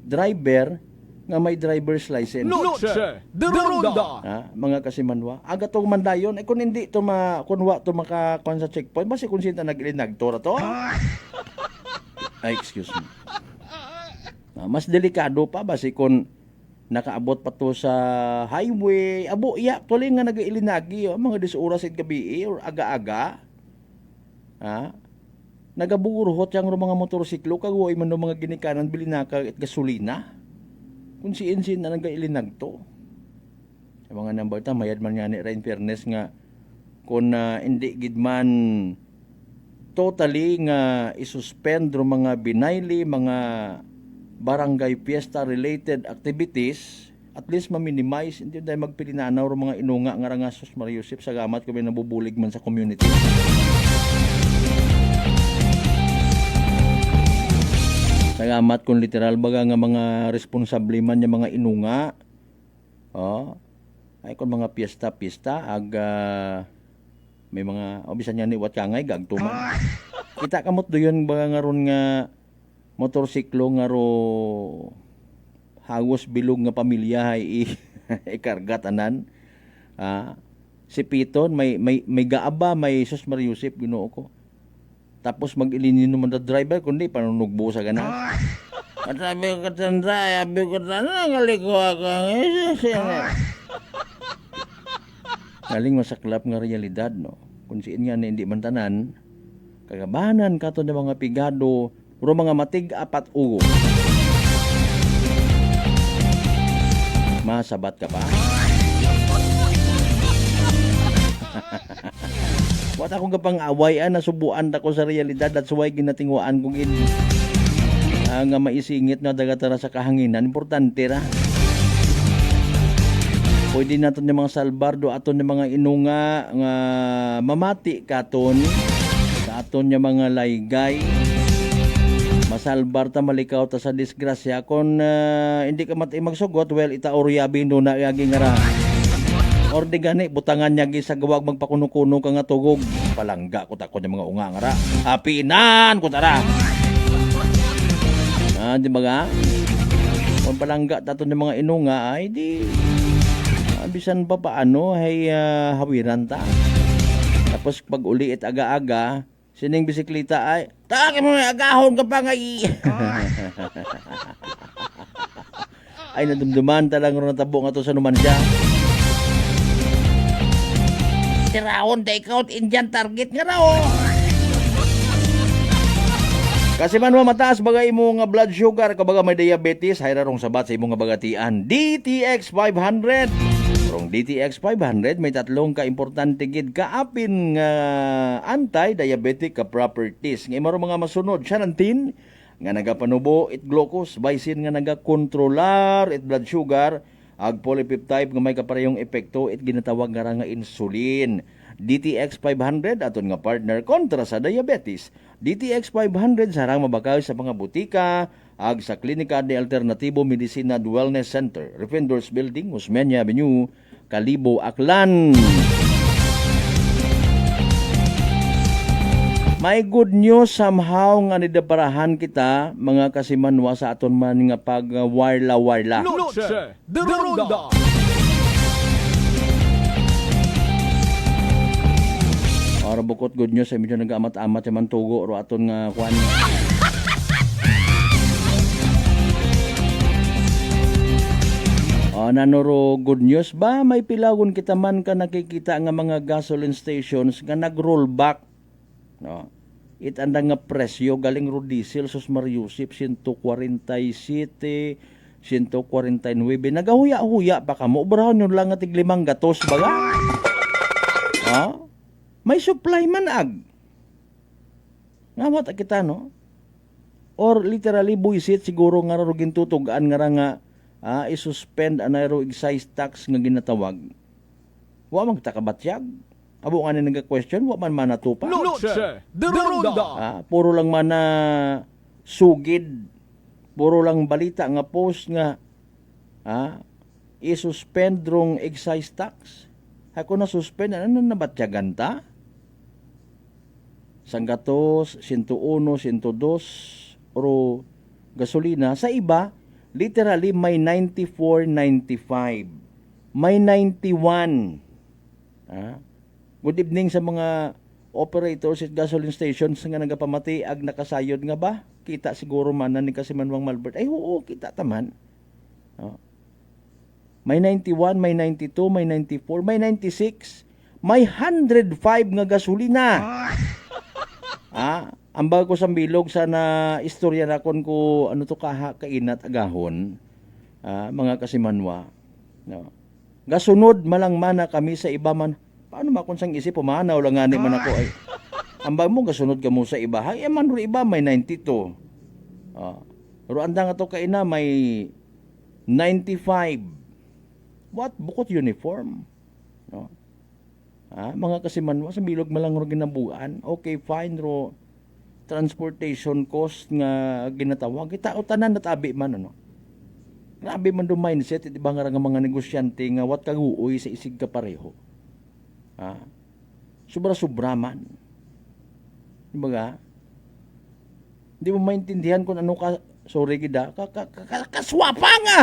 driver nga may driver's license. Noche de Ronda. Mga kasimanwa, aga tong mandayon kung hindi to kunwa to makakuan sa checkpoint, basi kung sinta naglinagtora to. Excuse me. Mas delikado pa basi kung nakaabot pa to sa highway, tuloy nga nagailinagi mga 10 oras at gabi or aga-aga. Nagaburuhot yang mga motorsiklo kagoy man mga ginikanan bilinaka at gasolina. Kung siin na nagailinag to. Sa mga number ta mayad man nga ni in fairness nga kung hindi gid man totally nga isuspend ro mga binayli mga barangay fiesta related activities, at least ma-minimize, hindi tayo magpilinanaw ro mga inunga nga rangasos Mariusip sa gamat kami nabubulig man sa community. Salamat kung literal baga nga mga responsable man yung mga inunga. Ay kung mga piyesta may mga bisan yan ni wat kangay gagtuman. Kita kamot doyon baga nga ron nga motorsiklo nga ro hagos bilog nga pamilya ay ikargatanan. Si Piton may gaaba, may sus Mariusip Ginoo ko. Tapos mag-ilinin naman na driver, kundi panunugbo sa ganas. At sabi ko tanda, ngaliko ako. Galing masaklap nga realidad, no? Kung siin nga na hindi man tanan, kagabanan ka to ng mga pigado, puro mga matig apat ugo. Masabat ka pa? Wat akong kapang awayan na subuan ako sa realidad at suway ginatingwaan kong nga maisingit na dagatara sa kahanginan. Importante ra. Pwede natin ng mga salbardo aton ng mga inunga nga mamati katon sa aton ng mga laygay. Masalbar ta malikaw ta sa disgrasya. Kung hindi ka mati magsugot, well, itaoryabi no na yagi nga ra. Or di gani, butangan niya sa gawag magpakuno-kuno ka nga tugog. Palangga ko takot ng mga unga nga ra. Hapinan ko tara. Di ba nga? Kung palangga tato ng mga inunga, ay di bisan pa paano, ay hawiran ta. Tapos pag uliit aga-aga, sining bisikleta ay, taki mo na agahon ka pa nga ay nadumduman talang ron natabo nga to sa numansya. Tiraon, take out, Indian target nga raw. Kasi man mataas bagay mo nga blood sugar, kabaga may diabetes, hay rarong sabat sa imong nga bagatian. DTX 500. Rong DTX 500 may tatlong ka-importante gid kaapin nga anti-diabetic ka properties. Nga imo mga masunod, xanantin nga nagapanubo it glucose, baisin nga nagakontrolar it blood sugar, ag polypeptide nga may kaparehong epekto it ginatawag nga insulin. DTX 500 aton nga partner kontra sa diabetes. DTX 500 sarang mabakaw sa mga butika ag sa Klinika de Alternatibo Medicina and Wellness Center, Defenders Building, Osmeña Avenue, Kalibo, Aklan. May good news somehow nga nidaparahan kita mga kasimanwa sa aton man nga pag warla-warla. Noche de Ronda. Ora bukod good news ay medyo nag-amat-amat sa mantugo ro aton nga kuan. Nanoro good news ba may pilagon kita man ka nakikita nga mga gasoline stations nga nag-rollback. No. It andang nga presyo galing ro diesel sus Mariusip 147, 149. Nagahuya-huya pa ka mo. Ubrahon yun lang nga tig 5 gatos baga. May supply man ag. Ngawat kita no? Or literally buisit siguro nga ro gintutugan nga isuspend anayro excise tax nga ginatawag. Wa man kita kabatyag. Abo nga ni nag-question, wa man manatupa. Noche de Ronda. Puro lang man na sugid. Puro lang balita nga post nga isuspend rong excise tax. Ako na suspend, ano na batyagan ta? Sanggatos, 101, 102, oro gasolina. Sa iba, literally may 94, 95. May 91. Good evening sa mga operators at gasoline stations nga nagapamati ag nakasayod nga ba? Kita siguro man na ni Kasimanwang Malbert. Ay oo, kita taman. May 91, may 92, may 94, may 96, may 105 nga gasolina. Ang bago sa bilog sana istorya na kon ko ano to kainat agahon. Mga Kasimanwa. No. Gasunod malang mana kami sa iba man. Paano makunsang isip pumanaw lang nga man ako ay. Ambag mo gasunod ka mo sa iba. Hay man ro iba may 92. Ro anda nga to kaina may 95. What bukod uniform. No. Mga Kasimanwa sa bilog malang ro ginabuan. Okay, fine ro transportation cost nga ginatawag. Kita o tanan natabi man ano. Grabe man do mindset iti ba nga mga negosyante nga wat kaguoy sa isig ka pareho. Sobra-sobra man. Diba? Hindi mo maintindihan kung ano ka, sorry gida, kaswapa nga!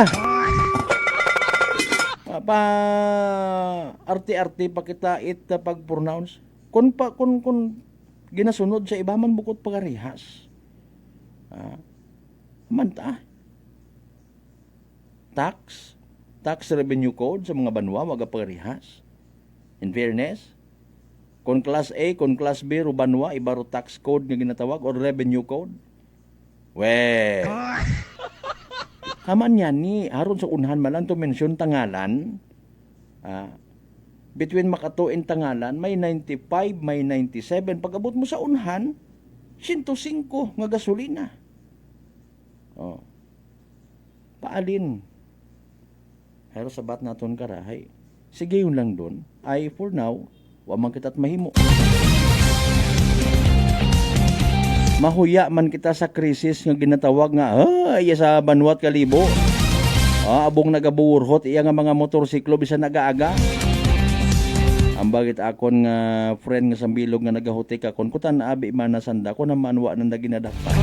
Arte-arte pa kita pag-pronounce. Kung ginasunod sa iba man bukod pagarihas. Manta. Tax revenue code sa mga banwa, waga pagarihas. In fairness, kung class A, kung class B, rubanwa, iba ro tax code nga ginatawag or revenue code. Haman yan ni, haron sa unhan malang to mention tangalan. Between Makato and Tangalan, may 95, may 97. Pag abot mo sa unhan, 105 nga gasolina. Paalin. Pero sabat naton karahay. Sige yun lang doon. Ay for now, wa man kita't mahimo. Mahuya man kita sa krisis nga ginatawag nga iya sa Banwat Kalibo. Abong nagabuurhot iya nga mga motorsiklo bisan nagaaga. Ang bagit akon nga friend nga sambilog nga nagahutik akon kutan abi man nasanda ko na manwa nang ginadakpan.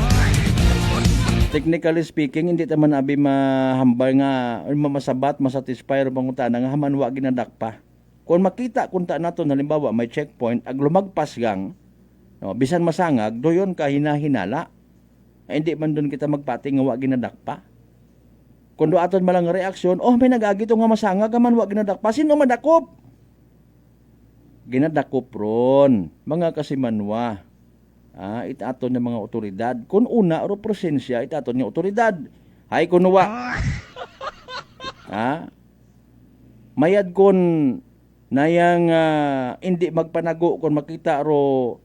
Technically speaking, hindi taman abi mahambal nga masabat, masatisfy ro pangutana nga hamanwa ginadakpa. Kung makita kunta nato halimbawa may checkpoint ag lumagpas gang no, bisan masangag doyon ka hinahinala. Hindi man doon kita magpati nga wa ginadakpa. Kung do aton malang reaksyon, may nagagito nga masangag man wa ginadakpa, sino madakop? Ginadakop ron mga Kasimanwa. Itaton ng mga otoridad. Kung una ro presensya itaton ng otoridad. Hay kunuwa. Mayad kon nayang hindi magpanago kung makita ro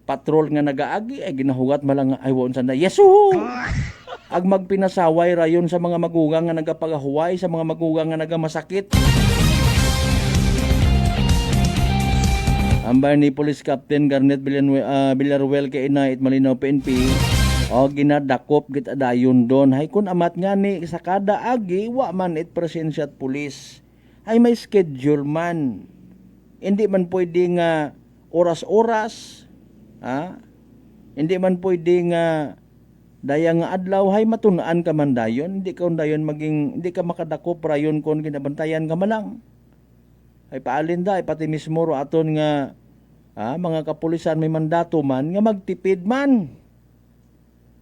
patrol nga nagaagi ay ginahugat malang aywon sanda. Yesu! Ag magpinasaway rayon sa mga magugang nga nagapagahuway, sa mga magugang nga nagamasakit. Ambay ni Police Captain Garnet Villaruel kay Inay at Malinaw PNP. O ginadakop git adayon don. Hay kun amat nga ni sa kada agi wa man it presensya at pulis. Ay may schedule man. Hindi man pwede nga oras-oras. Ha? Hindi man pwede nga dayang nga adlaw hay matunaan ka man dayon. Hindi ka dayon maging hindi ka makadakop rayon kon ginabantayan ka malang. Ay paalin da ay pati mismo ro aton nga mga kapulisan may mandato man nga magtipid man.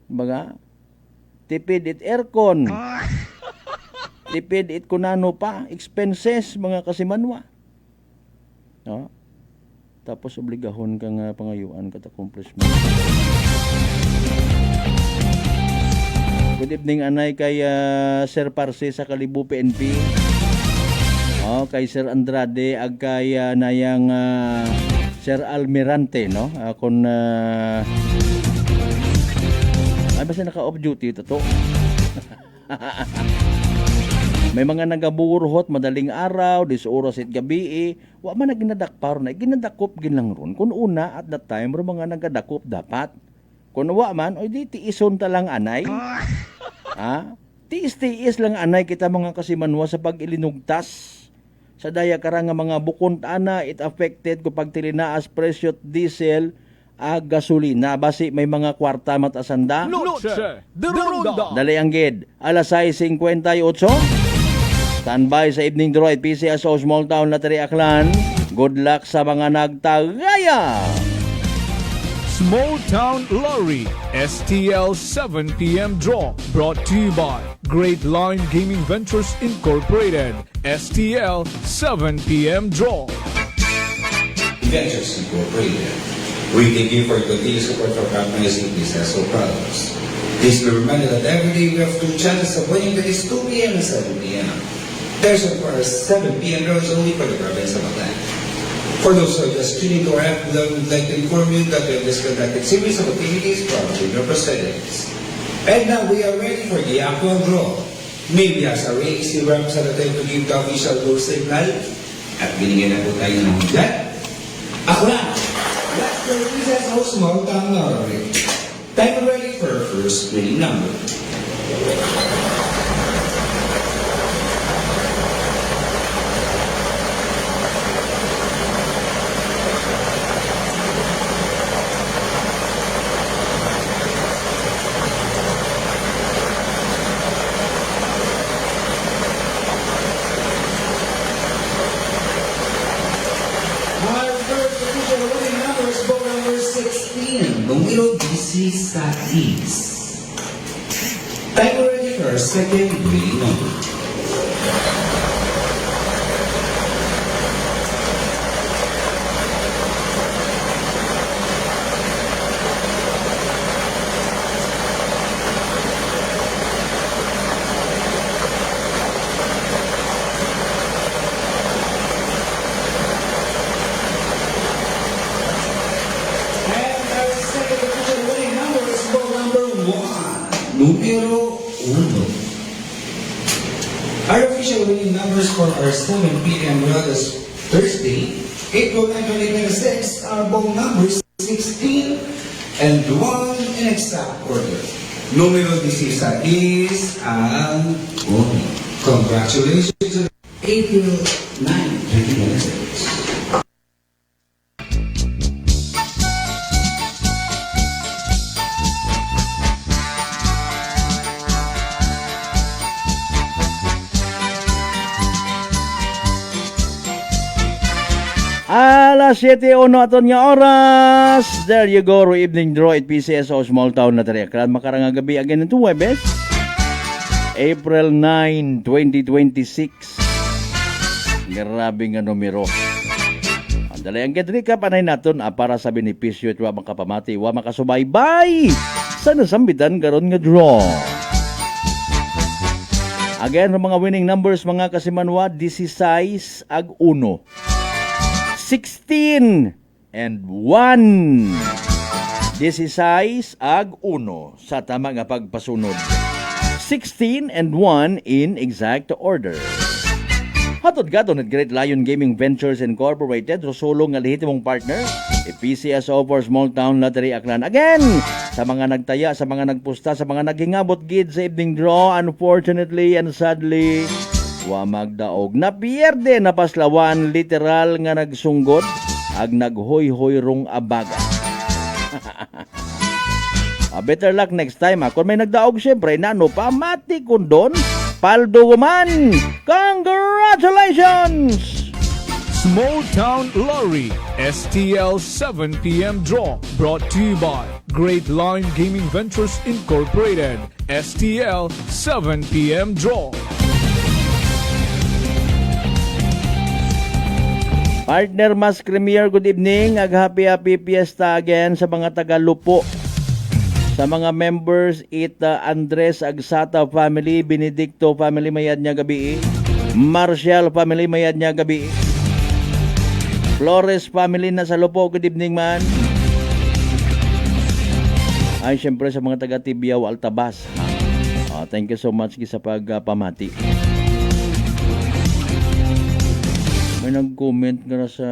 Baga, tipid it aircon. Tipid it kunano pa, expenses mga kasimanwa. No? Tapos obligahon ka nga pangayuan kat accomplishment. Good evening anay kay Sir Parse sa Kalibo PNP. Kay Sir Andrade ag kay nayang Sir Almirante no. Kon ay basta naka-off duty to. May mga nagaburhot madaling araw, 10 oras at gabi wa man naginadakpar na ginadakop ginlang ron. Kun una at that time ro mga nagadakop dapat. Kun wa man oy di tiison ta lang anay. Tiis-tiis lang anay kita mga kasimanwa sa pag-ilinugtas. Sa daya karang nga mga bukon ana it affected ko pagtilinaas presyo diesel gasolina basi may mga kwarta matasanda. Dali ang gid. Alas 6:58. Standby sa evening draw at PCSO Small Town Lateri Aklan. Good luck sa mga nagtagaya. Small Town Lottery STL 7 p.m. draw brought to you by Great Line Gaming Ventures Incorporated. STL 7 p.m. draw. Ventures Incorporated. We thank you for your continued support for recognizing PCSO products. Please be reminded that every day we have 2 chances of winning, that is 2 p.m. and 7 p.m. There's of course 7 p.m. draws only for the province of Aklan. For those who are just tuning to our app, we would like to inform you that we have just conducted series of activities from our representatives. And now we are ready for the actual draw. Maybe as a race, the representative to give the official go signal at binigyan na po tayo ng higyan. Ako na! Let's go recess our Small Town Lottery. Time ready for our first winning number. Numero 16. Time ready for our second winning number. Numero 1. Our official winning numbers for our 7 p.m. draw this Thursday, April 9, 2026 are both numbers 16 and 1 in exact order. Numero 16 is ang 1. Congratulations to April 9, 2026. Alas 7:01 aton nga oras. There you go, ro evening draw at PCSO Small Town Lateri Aklan. Makarang gabi again ito Webes. April 9, 2026. Grabe nga numero. Dali ang get-recap anay naton para sa benepisyo at wa makapamati, wa makasubaybay sa nasambitan karon nga draw. Again, mga winning numbers mga kasimanwa, 16 ag 1. 16 and 1. 16 ag 1 sa tama nga pagpasunod. 16 and 1 in exact order. Hatod ka donit Great Lion Gaming Ventures Incorporated, rusulong nga lehitimong partner, PCSO for Small Town Lottery Aklan. Again, sa mga nagtaya, sa mga nagpusta, sa mga naghingabot gid sa evening draw, unfortunately and sadly, wa magdaog. Napierde na paslawan, literal nga nagsunggod, ag naghoy-hoy rong abaga. Better luck next time. Kung may nagdaog, syempre, nano pa, mati kundon, paldo man. Congratulations! Small Town Lottery STL 7 p.m. draw brought to you by Great Line Gaming Ventures Incorporated. STL 7 p.m. draw. Partner Mas Premier, good evening. Happy fiesta again sa mga taga-Lupo. Sa mga members, Andres Agsata family, Benedicto family mayad niya gabi, Marcial family mayad niya gabi, Flores family na sa Lupo, good evening man. Ay, syempre sa mga taga Tibiao, Altabas. Thank you so much sa pagpamati. May nag-comment ka na sa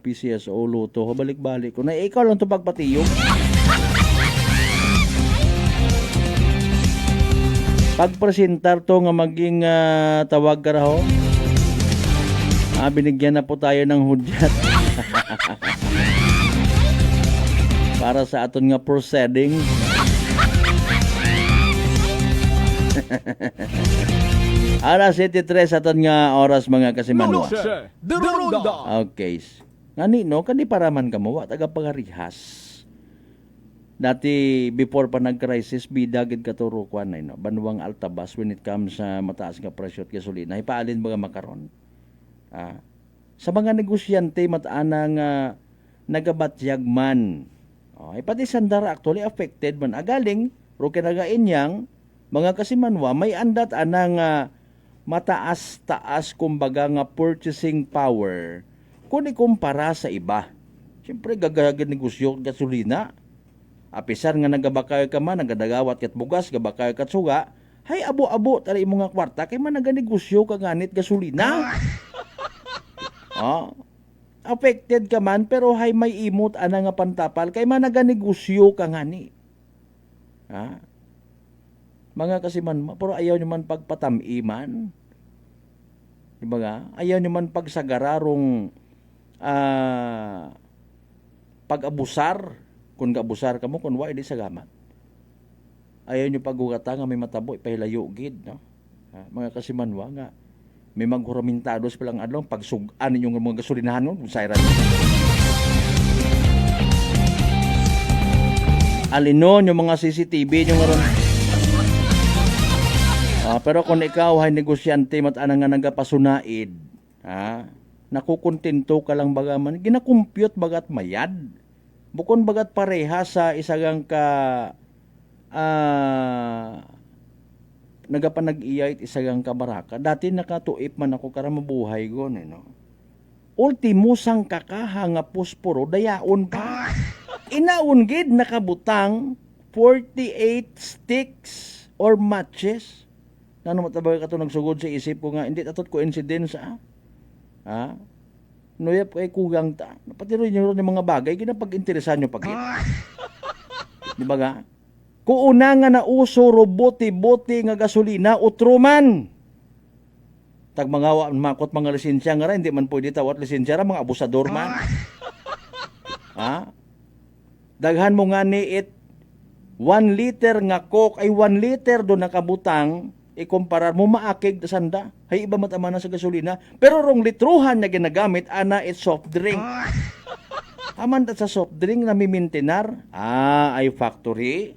PCSO Luto. Balik-balik ko na ikaw lang ito pagpatiyog. Pagpresentar to nga maging tawag ka raho. Binigyan na po tayo ng hudyat. Para sa aton nga proceeding. Alas 7:03 aton nga oras mga kasimanwa. Okay. Ngani no, kani paraman ka mo, taga pagarihas. Dati, before pa nag-crisis, bidagid katuro kwan na, no? Banwang Altabas when it comes sa mataas nga presyo at gasolina. Ipaalin mga makaron. Sa mga negosyante, mataanang nagabatyag man. Pati sandara actually affected man. Agaling, ro kinagain yang, mga kasimanwa, may andat anang mataas-taas kumbaga nga purchasing power kung ikumpara sa iba. Siyempre, gagagad negosyo gasolina. Apisar nga nagabakay ka man, nagadagawat kat bugas, gabakay kat suga, hay abo-abo tali mo nga kwarta, kay man naganegosyo ka ganit gasolina. Affected ka man, pero hay may imot ana nga pantapal, kay man naganegosyo ka ngani. Mga kasiman, pero ayaw nyo man pagpatamiman. Diba nga? Ayaw nyo man pagsagararong pag-abusar. Kung kabusar ka mo, kung wa, hindi sagamat. Ayaw nyo paghugata nga may matabo, ipahilayo gid, no? Mga kasimanwa nga, may maghuramintados palang adlaw, pagsugan yung mga gasolinahan mo, kung sayran. Alinon yung mga CCTV, yung ron. Pero kung ikaw ay negosyante, matanang nga nagapasunaid, nakukontento ka lang bagaman, ginakompute bagat mayad. Bukon bagat pareha sa isagang ka nagapanag-iyay isagang kabaraka. Dati nakatuip man ako kara mabuhay ko, no? Ultimo sang kakaha nga posporo dayaon pa. Inaon gid nakabutang 48 sticks or matches. Nano matabay ka to nagsugod sa isip ko nga hindi tatot coincidence Noyap kay kugang ta. Napatiroy nyo rin yung mga bagay, ginapag-interesan nyo pagit. Di ba nga? Kung una nga na uso, bote-bote nga gasolina, utruman. Tag mga makot mga lisensya nga rin, hindi man pwede tawat lisensya rin, mga abusador man. Daghan mo nga ni 1 liter nga coke, ay 1 liter do nakabutang, ikumparar mo maakig da sanda. Hay iba matama na sa gasolina. Pero rong litruhan na ginagamit, ana it's soft drink. Aman sa soft drink na mimintinar, ay factory.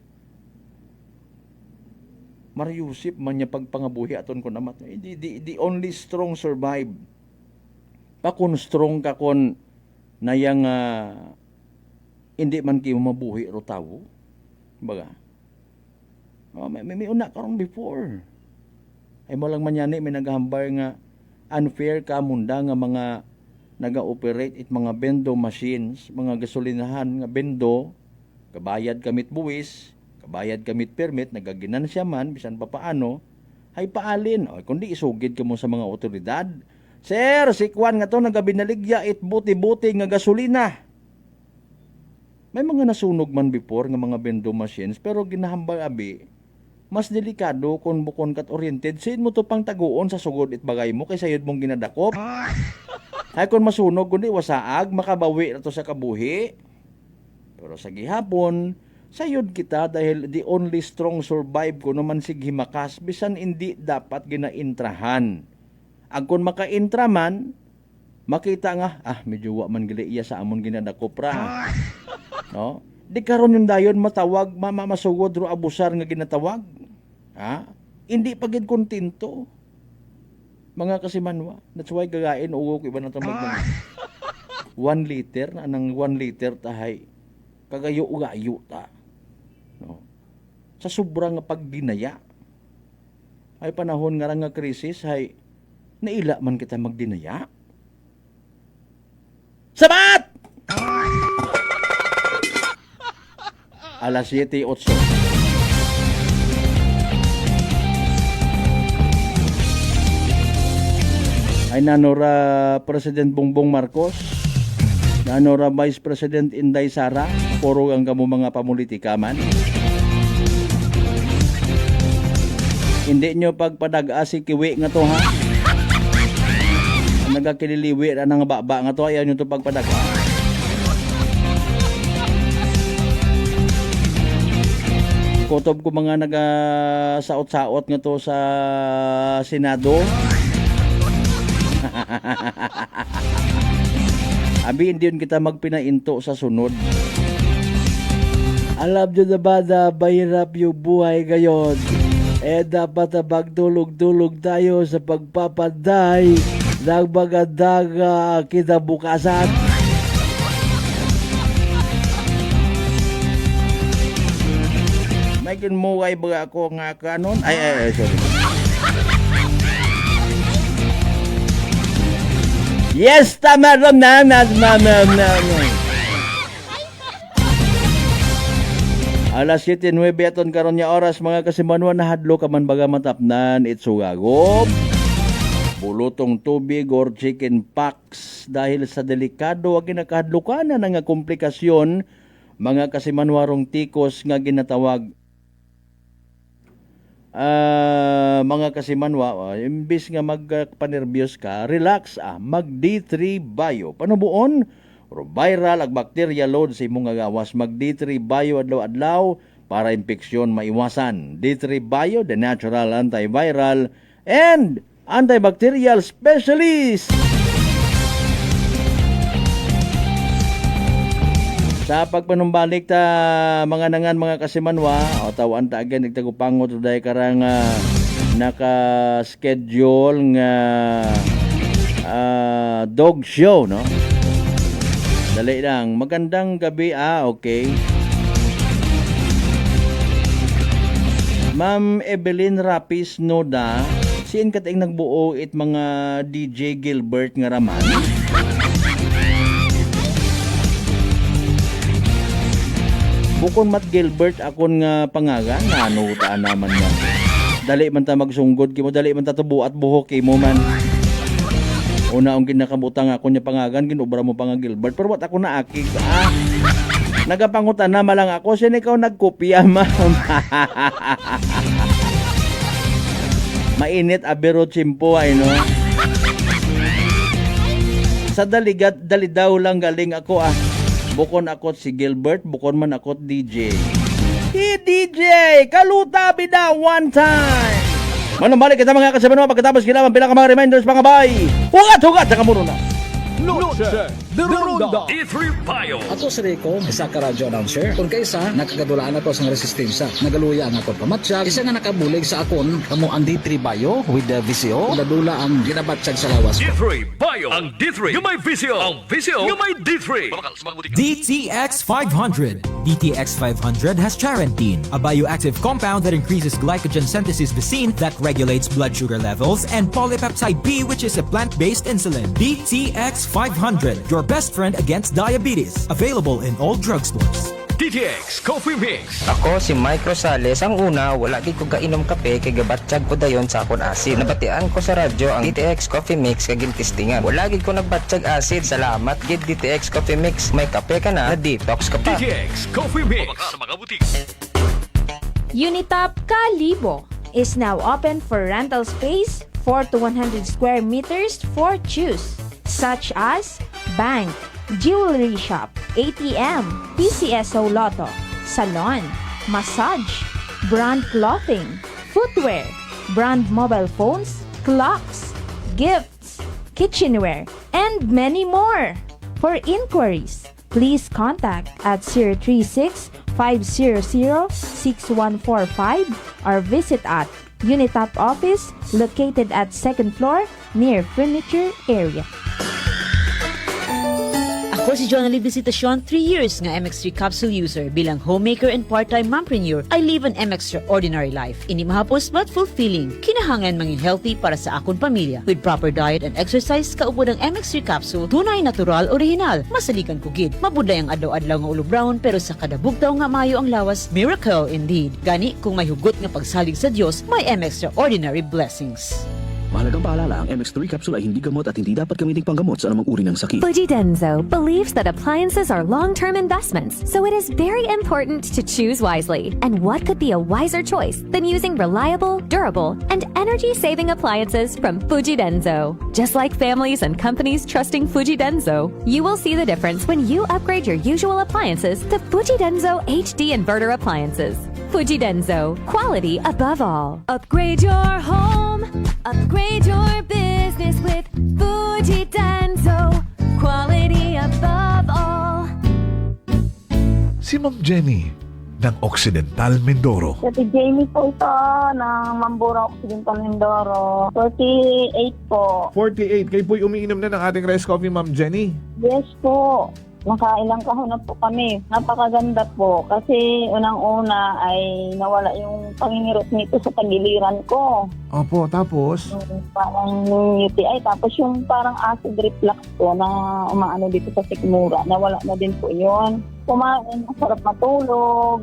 Mariusip man niya pagpangabuhi aton ko namat. The only strong survive. Pa kung strong ka kon na yang hindi man kayo mabuhi ro tawo. Baga. May una karon before. Ay mo lang manyani may nagahambal nga unfair ka munda nga mga naga-operate it mga bendo machines, mga gasolinahan nga bendo, kabayad kamit buwis, kabayad kamit permit, nagaginansya man bisan pa paano, Hay paalin, o kundi isugid ka mo sa mga otoridad. Sir, si Kwan nga to nagabinaligya it buti-buti nga gasolina. May mga nasunog man before nga mga bendo machines pero ginahambal abi. Mas delikado kung bukon kat oriented, sin mo to pang taguon sa sugod it bagay mo kaysa yun mong ginadakop. Hay kung masunog kundi wasaag, makabawi na to sa kabuhi. Pero sa gihapon, sayod kita dahil the only strong survive ko naman sig himakas bisan hindi dapat ginaintrahan. Ang kung makaintra man, makita nga, medyo wa man gali iya sa amon ginadakop ra. No? Di karon yung dayon matawag, masugod ro abusar nga ginatawag. Ha? Hindi pagid kontento. Mga kasimanwa, that's why gagain ugo ko iba na tamag 1 liter, anang 1 liter tahay, kagayo ugayo ta. No? Sa sobrang pagdinaya, ay panahon nga nga krisis, ay naila man kita magdinaya. Sabat! Alas 7:08. Ay nanora President Bongbong Marcos, nanora Vice President Inday Sara, puro ang kamo mga pamulitika man. Hindi nyo pagpadag-a si kiwi nga to ha. Nagakililiwi na ng baba nga to, ayaw nyo to pagpadag-a. Kutob ko mga nagasaot-saot nga to sa Senado. Abi hindi yun kita magpinainto sa sunod. Alam nyo na ba na mahirap yung buhay ngayon? Dapat na magdulog-dulog tayo sa pagpapanday ng magandang kinabukasan. May kinmuway ba ako nga kanon? Sorry. Yes, tama ron na. Alas 7:09 aton karon nya oras mga kasimanwa, nahadlo ka man baga matapnan itsugagom. Bulutong tubig or chicken pox dahil sa delikado ang ginakahadlukan na nga komplikasyon mga kasimanwarong tikos nga ginatawag. Mga kasimanwa, imbis nga magpanervyos ka, relax mag D3 Bio. Panubuon, viral ag bacteria load sa imong gawas. Mag D3 Bio adlaw-adlaw para infeksyon maiwasan. D3 Bio, the natural antiviral and antibacterial specialist. Sa pagpanumbalik ta mga nangan mga kasimanwa, o tawan ta again nagtagupangot today karang naka-schedule nga dog show, no? Dali lang, magandang gabi, okay. Ma'am Evelyn Rapis Noda, siin ka ting nagbuo it mga DJ Gilbert nga raman? Bukon mat Gilbert akon nga pangagan, nanutaan naman nga. Dali man ta magsunggod kimo, dali man ta tubuat buhok kimo man. Una ang kinakabutang ako niya pangagan, ginubra mo pa nga Gilbert. Pero wat ako na akig, nagapangutan na malang ako, sin ikaw nagkopya, ma'am. Mainit abero chimpo ay no. Sa dali daw lang galing ako Bukon akot si Gilbert, bukon man akot DJ. DJ, kaluta bida one time. Manambalik kita mga kasabanwa pagkatapos kailangan bilang mga reminders mga bay. Hugat sa kamuno na. Noche de Ronda E3 Bio. Ato si Rico, isa ka radio announcer. Kung kaysa, nakagadulaan na to sa resistensya. Nagaluya ang akon pamatsyag. Isa nga nakabulig sa akon, kamo ang D3 Bio with the VCO. Nadula ang ginabatsyag sa lawas. D3 Bio. Ang D3 yung may VCO. Ang VCO yung may D3. DTX 500. DTX 500 has charantine, a bioactive compound that increases glycogen synthesis Vicine that regulates blood sugar levels, and polypeptide B, which is a plant-based insulin. DTX 500, your best friend against diabetes. Available in all drugstores. DTX Coffee Mix. Ako si Mike Rosales. Ang una, wala gid ko kainom kape kay gabatsyag ko dayon sa akon acid. Nabatian ko sa radyo ang DTX Coffee Mix kay gintistingan. Wala gid ko nagbatsyag acid. Salamat gid DTX Coffee Mix. May kape ka na detox ka pa. DTX Coffee Mix. Sa mga butik. Unitop Kalibo is now open for rental space 4 to 100 square meters for choose, such as bank, jewelry shop, ATM, PCSO Lotto, salon, massage, brand clothing, footwear, brand mobile phones, clocks, gifts, kitchenware, and many more. For inquiries, please contact at 036-500-6145 or visit at Unitop office located at 2nd floor near furniture area. Ako si Jonali Visitacion, 3 years nga MX3 capsule user. Bilang homemaker and part-time mompreneur, I live an extraordinary life. Ini mahapos but fulfilling. Kinahangan mangin healthy para sa akong pamilya. With proper diet and exercise, kaupod ang MX3 capsule, tunay, natural, original. Masaligan kugid. Mabudlay ang adlaw-adlaw nga ulo brown, pero sa kada bugtaw nga mayo ang lawas, miracle indeed. Gani, kung may hugot nga pagsalig sa Dios, may extraordinary blessings. Mahalagang paalala, ang MX3 capsule ay hindi gamot at hindi dapat gamiting panggamot sa anumang uri ng sakit. Fuji Denso believes that appliances are long-term investments, so it is very important to choose wisely. And what could be a wiser choice than using reliable, durable, and energy-saving appliances from Fuji Denso? Just like families and companies trusting Fuji Denso, you will see the difference when you upgrade your usual appliances to Fuji Denso HD inverter appliances. Fuji Denso, quality above all. Upgrade your home, upgrade your business with Fuji Denso, quality above all. Si Ma'am Jenny ng Occidental Mindoro. Si Jamie po ito ng Mambura Occidental Mindoro. 48 po. 48. Kayo po'y umiinom na ng ating rice coffee, Ma'am Jenny. Yes po. Nakailang kahon na po kami. Napakaganda po. Kasi unang-una ay nawala yung pangingirot nito sa tagiliran ko. Opo, tapos? Parang UTI. Tapos yung parang acid reflux ko na umaano dito sa sikmura. Nawala na din po yun. Kumain, masarap matulog.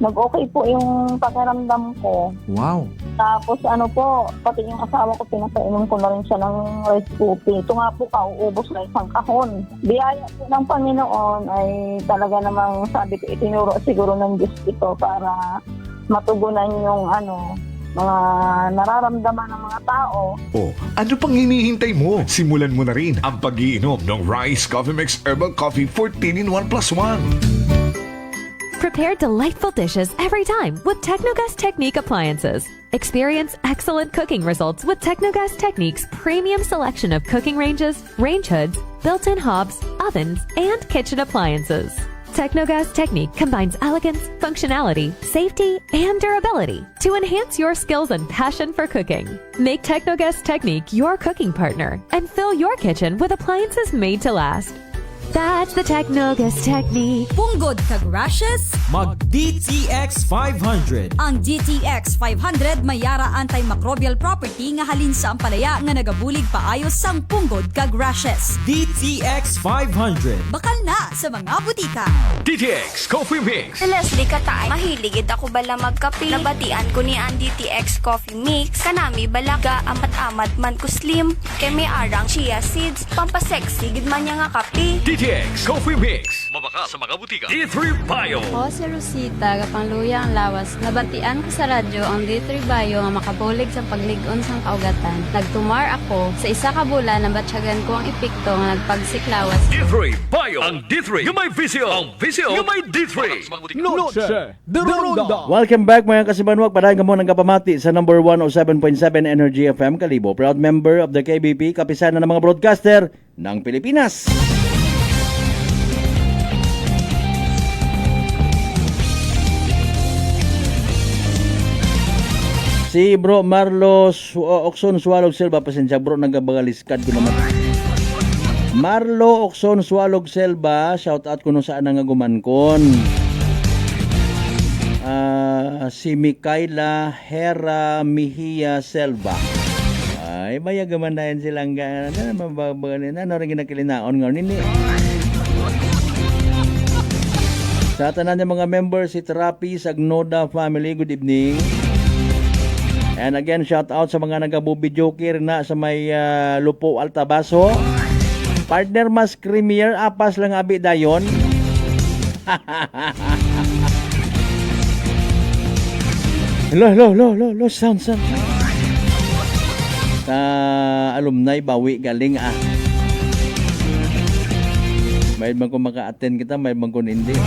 Nag-okay po yung pakiramdam ko. Wow. Tapos ano po, pati yung asawa ko, pinapainom ko na rin siya ng rice coffee. Ito nga po, kauubos na isang kahon. Biyaya po ng Panginoon ay talaga namang sabi ko, itinuro siguro ng Diyos ito para matugunan yung mga nararamdaman ng mga tao. Oh, ano pang hinihintay mo? Simulan mo na rin ang pag-iinom ng Rice Coffee Mix Herbal Coffee 14 in 1 plus 1. Prepare delightful dishes every time with Technogas Technique appliances. Experience excellent cooking results with Technogas Technique's premium selection of cooking ranges, range hoods, built-in hobs, ovens, and kitchen appliances. Technogas Technique combines elegance, functionality, safety, and durability to enhance your skills and passion for cooking. Make Technogas Technique your cooking partner and fill your kitchen with appliances made to last. That's the Technogas Technique. Punggod kag rashes? Mag DTX 500. Ang DTX 500 may yara antimicrobial property nga halin sa ampalaya nga nagabulig paayos sang punggod kag rashes. DTX 500. Bakal na sa mga butika. DTX Coffee Mix. Si Leslie Katay, mahiligid ako bala magkape. Nabatian ko ni ang DTX Coffee Mix. Kanami balaga amat-amat man ko slim. Kay may arang chia seeds. Pampasexy gid man niya nga kape. DTX Coffee Mix. Mabaka sa mga butika. D3 Bio. Ako si Rosita, kapangluya ang lawas. Nabatian ko sa radyo ang D3 Bio nga makabulig sa pagligon sang kaugatan. Nagtumar ako. Sa isa ka bulan, nabatsyagan ko ang epekto nga nagpagsiklawas. D3 Bio. Ang D3 yung may visyo. Ang visyo yung may D3. Noche de Ronda. Welcome back mga kasibanwag. Padayon ka mo ng kapamati sa number 107.7 Energy FM Kalibo. Proud member of the KBP, kapisanan ng mga broadcaster ng Pilipinas. Si Bro Marlo Oxon Sualog Selva, pasensya bro, nagabagaliskad ko naman. Marlo Oxon Sualog Selva, shout out ko no saan nga gumankon. Si Mikaela Hera Mejia Selva. Ay, bayagaman na yan silang ano rin ginakilinaon nga nini. Sa tanan ng mga members, si Therapy Sagnoda family, good evening. And again, shout out sa mga nagabubi joker na sa may Lupo Altabaso. Partner mas creamier, apas lang abi dayon. Lo, sound. Sa alumni, bawi galing May man kung maka-attend kita, may man kung hindi.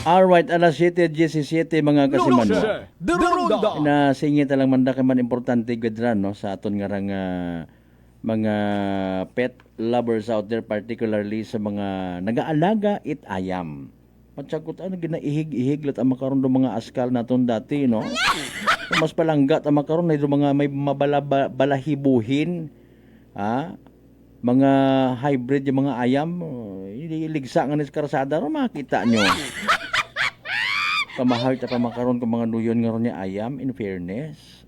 Alright, alas 7:17 mga kasimanwa. Nasingit lang man man importante gudran no sa aton nga mga pet lovers out there, particularly sa mga nagaalaga it ayam. Matsagot ginaihig-ihig lat ang makaron do mga askal naton dati no. Mas palanggat ang makaron na mga may balahibuhin mga hybrid yung mga ayam, iligsa nga ni karsada ro makita nyo. Pamahal ta pamakaron kung mga nuyon nga ron niya ayam, in fairness.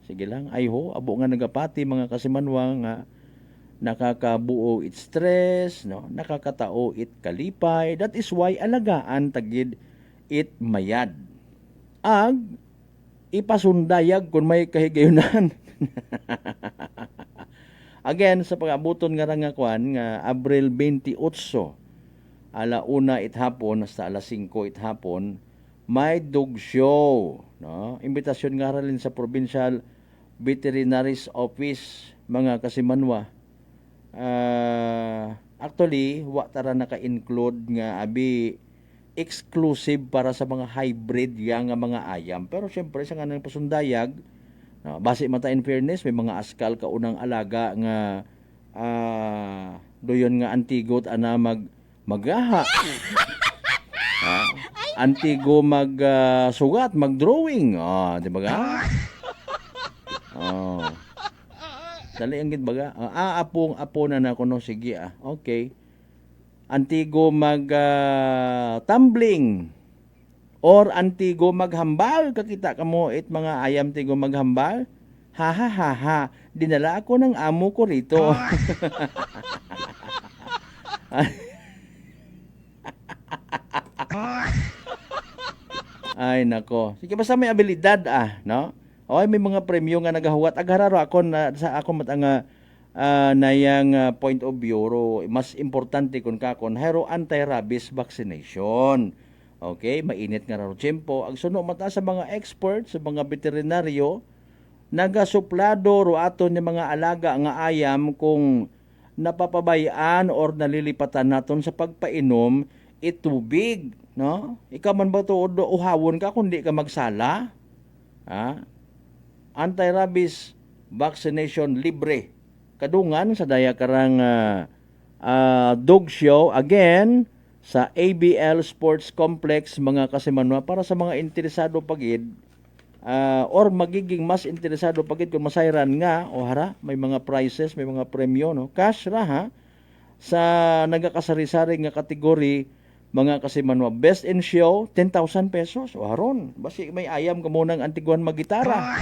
Sige lang, ayho, abo nga nagapati mga kasimanwa nga nakakabuo it stress, no? Nakakatao it kalipay. That is why alagaan tagid it mayad. Ipasundayag kung may kahigayunan. Again, sa pag-abuton nga kwan nga Abril 28, alauna it hapon hasta alas 5 it hapon, may dog show, no? Imbitasyon nga rin sa Provincial Veterinaries Office mga kasimanwa. Actually, wa tara naka-include nga abi exclusive para sa mga hybrid nga mga ayam. Pero syempre sa kanang pasundayag, base mata in fairness, may mga askal kaunang alaga nga doyon nga antigot ana magaha. Antigo sugat, mag-drawing. Di ba ga? Dali ang gitbaga. Apo na kuno sige Okay. Antigo tumbling or antigo maghambal, kakita kamo it mga ayam tigo maghambal. Ha. Dinala ako ng amo ko rito. Ay nako. Sige basta may abilidad no? May mga premyo nga nagahuwat aghararo ako na sa ako matanga nayang point of view ro mas importante kun kakon hero anti-rabies vaccination. Okay, mainit nga ro tiyempo. Ang suno mata sa mga experts, sa mga veterinaryo, nagasuplado ro aton ni mga alaga nga ayam kung napapabayaan or nalilipatan naton sa pagpainom itubig, no? Ikaw man ba to uhawon ka kundi ka magsala? Anti-rabies vaccination libre. Kadungan sa daya karang dog show again sa ABL Sports Complex mga kasimanwa para sa mga interesado pagid or magiging mas interesado pagid kung masayran nga may mga prizes, may mga premyo no. Cash ra sa nagakasari-sari nga kategory mga kasimanwa. Best in show 10,000 pesos haron basi may ayam ka munang antiguan magitara.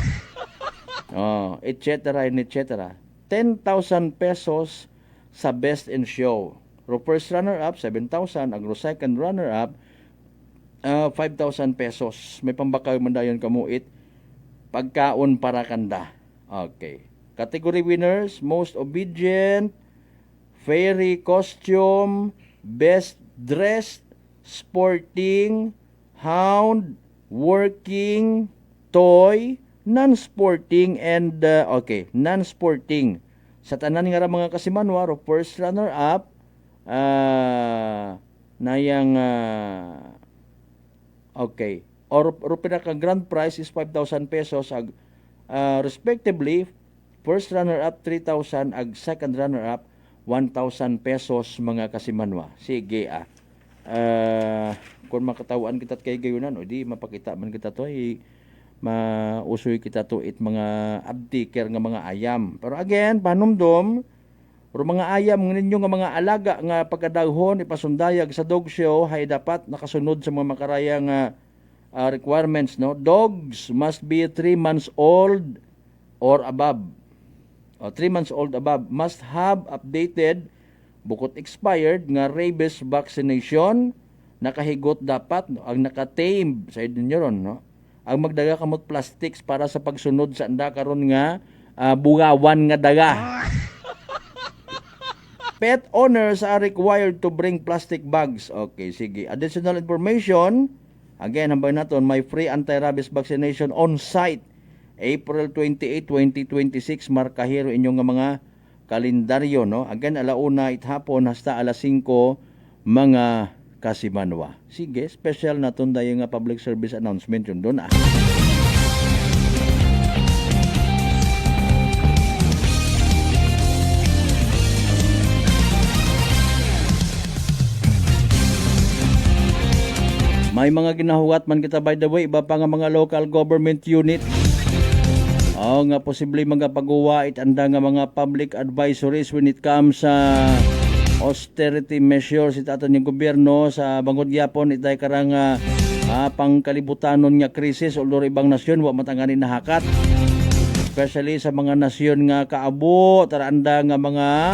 etc. 10,000 pesos sa best in show. Ro first runner-up, 7,000. Ang second runner-up, 5,000 pesos. May pambakag mandayon kamuit. Pagkaon para kanda. Okay. Category winners, most obedient, fairy costume, best dressed, sporting, hound, working, toy, non-sporting, and non-sporting. Sa tanan nga mga kasimanwa, first runner-up, or pinaka grand prize is 5,000 pesos respectively. First runner-up 3,000, ag second runner-up 1,000 pesos mga kasimanwa. Sige kung makatawaan kita kay gayunan o di mapakita man kita to mausoy kita to mga abdiker nga mga ayam. Pero again, panumdom pero mga ayam ninyo nga mga alaga nga pagkadaghon ipasundayag sa dog show hay dapat nakasunod sa mga makarayang requirements no. Dogs must be 3 months old or above. 3 months old above must have updated bukod expired nga rabies vaccination, nakahigot dapat ang naka-tame sa ninyo ron, no? Ang magdaga kamot plastics para sa pagsunod sa anda karon nga bugawan nga daga. Pet owners are required to bring plastic bags. Okay, sige. Additional information, again, hambay naton, may free anti-rabies vaccination on site April 28, 2026. Markahero inyong mga kalendaryo, no? Again, alauna hapon hasta alas 5 mga kasimanwa. Sige, special na ton dayo nga public service announcement yun doon. May mga ginahugat man kita, by the way, iba pa nga mga local government unit. Nga posible mga pag-uwa itanda nga mga public advisories when it comes sa austerity measures itaton yung gobyerno sa bangod gyapon itay karang pangkalibutanon nga krisis ulor ibang nasyon wa matanganin nahakat. Especially sa mga nasyon nga kaabo taranda nga mga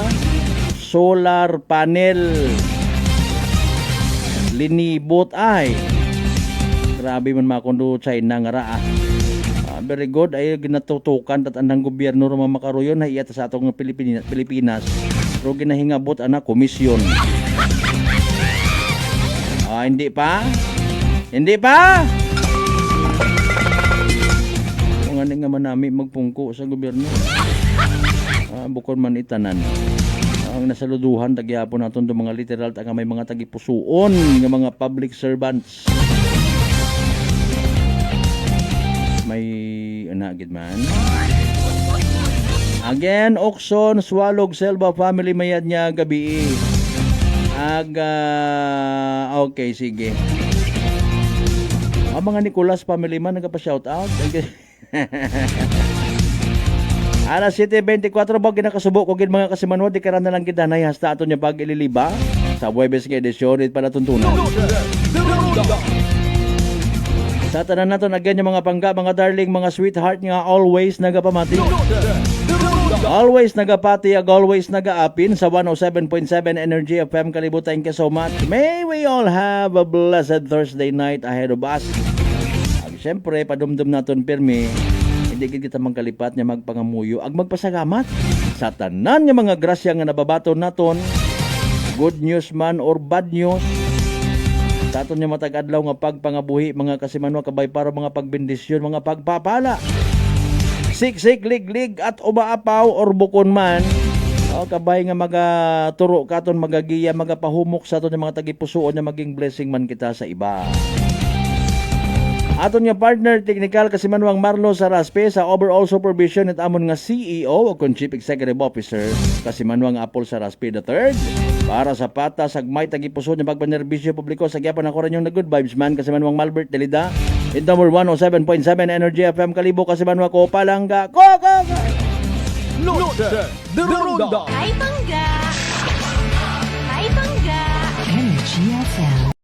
solar panel linibot ay grabe man makundo China nga raa. Very good ay ginatutukan tat andang gobyerno ro makaruyon na iyata sa atong Pilipinas pero ginahingabot ana komisyon. Hindi pa kung ano nga manami magpungko sa gobyerno bukod man itanan ang nasaluduhan tagyapon naton do mga literal taga may mga tagipusuon nga mga public servants. May anagid man. Again, Okson, Swalog, Selva family mayad niya gabi. Okay, sige. Mga Nicolas family man nagpa-shout out. Alas 7:24 ba ginakasubo ko gid mga kasimanwa di karan na lang kita nay hasta aton nya pag ililiba sa Huwebes nga edisyon para tuntunan. Sa tanan naton again yung mga pangga, mga darling, mga sweetheart nga always nagapamati. Always nagapati, always nagaapin sa 107.7 Energy FM Kalibo. Thank you so much. May we all have a blessed Thursday night ahead of us. Siyempre, padumdum naton pirmi, hindi kita magkalipat niya magpangamuyo ag magpasagamat sa tanan yung mga grasya nga nababaton naton, good news man or bad news. Sa aton yung matag-adlaw nga pagpangabuhi mga kasimanwa kabay para mga pagbendisyon, mga pagpapala. Siksik, liglig at umaapaw or bukon man. Kabay nga magaturo katon magagiya, magapahumok sa aton yung mga tagipusoon na maging blessing man kita sa iba. Aton nga partner technical kasimanwang Marlo Saraspe sa overall supervision at amon nga CEO o Chief Executive Officer kasimanwang Apple Saraspe III. Para sa patas agmay tagipuso niya pagpanerbisyo publiko sa gyapan ako rin yung na good vibes man kasimanwang Malbert Delida. In number 107.7 Energy FM Kalibo kasimanwa ko palangga. Go! Norte de Ronda. Hi, Bangga! Energy FM.